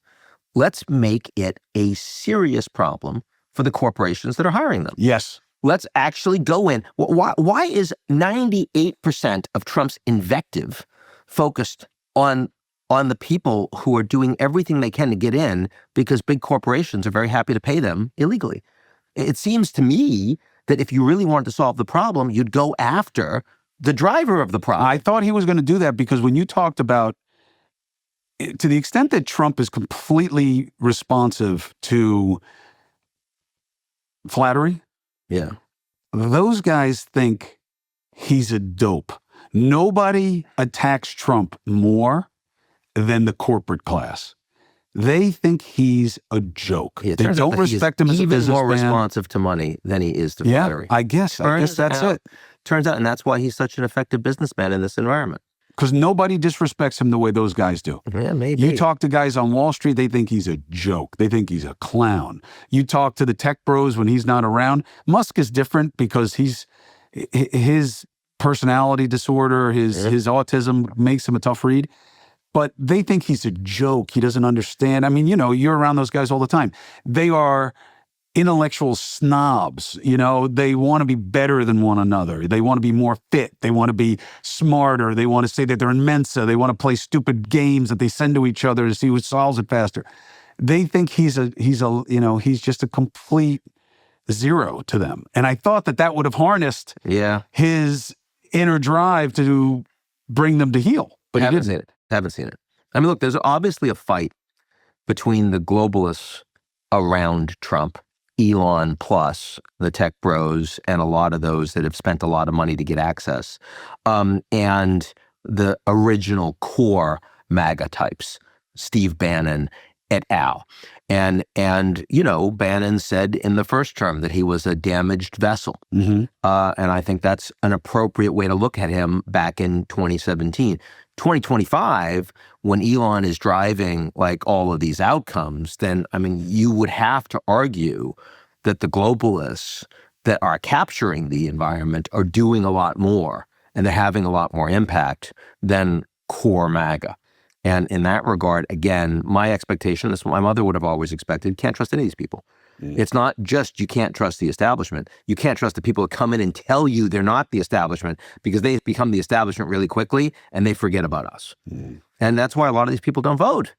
let's make it a serious problem for the corporations that are hiring them. Yes. Let's actually go in. Why is 98% of Trump's invective focused on the people who are doing everything they can to get in because big corporations are very happy to pay them illegally? It seems to me that if you really wanted to solve the problem, you'd go after the driver of the problem. I thought he was going to do that because when you talked about, to the extent that Trump is completely responsive to flattery, yeah, those guys think he's a dope. Nobody attacks Trump more than the corporate class. They think he's a joke. Yeah, they don't respect him as a businessman. Even more responsive to money than he is to flattery. I guess that's it. Turns out, and that's why he's such an effective businessman in this environment. Because nobody disrespects him the way those guys do. Yeah, maybe. You talk to guys on Wall Street, they think he's a joke. They think he's a clown. You talk to the tech bros when he's not around. Musk is different because his personality disorder, his autism makes him a tough read. But they think he's a joke. He doesn't understand. I mean, you're around those guys all the time. They are intellectual snobs. You know, they want to be better than one another. They want to be more fit. They want to be smarter. They want to say that they're in Mensa. They want to play stupid games that they send to each other to see who solves it faster. They think he's just a complete zero to them. And I thought that would have harnessed his inner drive to bring them to heel. But Haven't seen it. I mean, look, there's obviously a fight between the globalists around Trump, Elon plus the tech bros, and a lot of those that have spent a lot of money to get access, and the original core MAGA types, Steve Bannon et al. And Bannon said in the first term that he was a damaged vessel. Mm-hmm. And I think that's an appropriate way to look at him back in 2017. 2025, when Elon is driving like all of these outcomes, then, I mean, you would have to argue that the globalists that are capturing the environment are doing a lot more and they're having a lot more impact than core MAGA. And in that regard, again, my expectation, this is what my mother would have always expected, can't trust any of these people. It's not just you can't trust the establishment. You can't trust the people that come in and tell you they're not the establishment because they become the establishment really quickly and they forget about us. And that's why a lot of these people don't vote.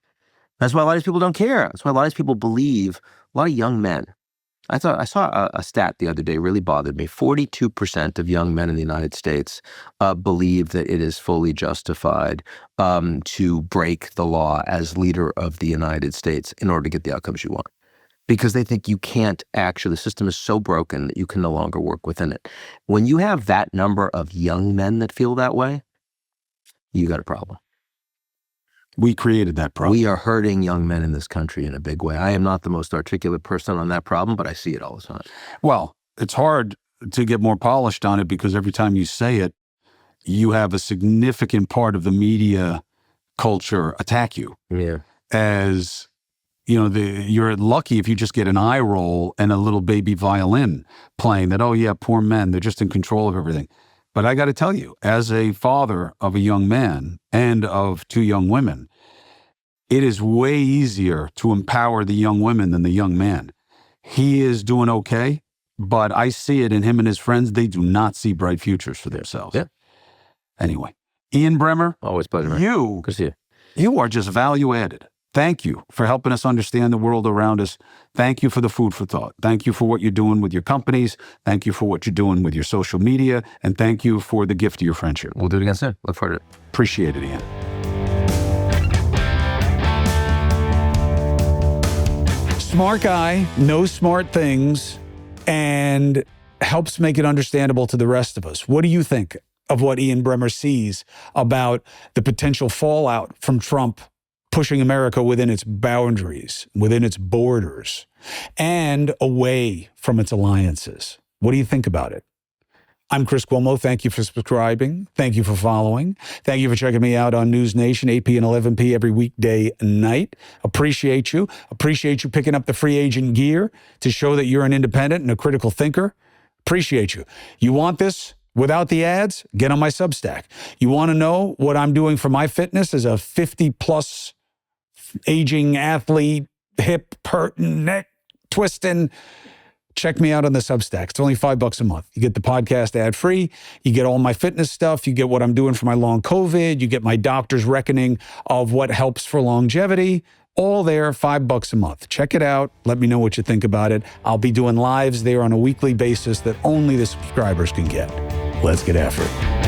That's why a lot of these people don't care. That's why a lot of these people believe, a lot of young men. I saw a stat the other day, really bothered me. 42% of young men in the United States believe that it is fully justified to break the law as leader of the United States in order to get the outcomes you want. Because they think you can't actually, the system is so broken that you can no longer work within it. When you have that number of young men that feel that way, you got a problem. We created that problem. We are hurting young men in this country in a big way. I am not the most articulate person on that problem, but I see it all the time. Well, it's hard to get more polished on it because every time you say it, you have a significant part of the media culture attack you. Yeah. As you're lucky if you just get an eye roll and a little baby violin playing that, oh yeah, poor men, they're just in control of everything. But I got to tell you, as a father of a young man and of two young women, it is way easier to empower the young women than the young man. He is doing okay, but I see it in him and his friends. They do not see bright futures for themselves. Yeah. Anyway, Ian Bremmer, always a pleasure. Good to see you. You are just value added. Thank you for helping us understand the world around us. Thank you for the food for thought. Thank you for what you're doing with your companies. Thank you for what you're doing with your social media. And thank you for the gift of your friendship. We'll do it again soon. Look forward to it. Appreciate it, Ian. Smart guy, knows smart things, and helps make it understandable to the rest of us. What do you think of what Ian Bremmer sees about the potential fallout from Trump pushing America within its boundaries, within its borders, and away from its alliances? What do you think about it? I'm Chris Cuomo. Thank you for subscribing. Thank you for following. Thank you for checking me out on News Nation, 8 p and 11 p every weekday night. Appreciate you. Appreciate you picking up the free agent gear to show that you're an independent and a critical thinker. Appreciate you. You want this without the ads? Get on my Substack. You want to know what I'm doing for my fitness as a 50-plus aging athlete, hip hurting, neck twisting? Check me out on the Substack. It's only $5 a month. You get the podcast ad free. You get all my fitness stuff. You get what I'm doing for my long COVID. You get my doctor's reckoning of what helps for longevity. All there, $5 a month. Check it out. Let me know what you think about it. I'll be doing lives there on a weekly basis that only the subscribers can get. Let's get after it.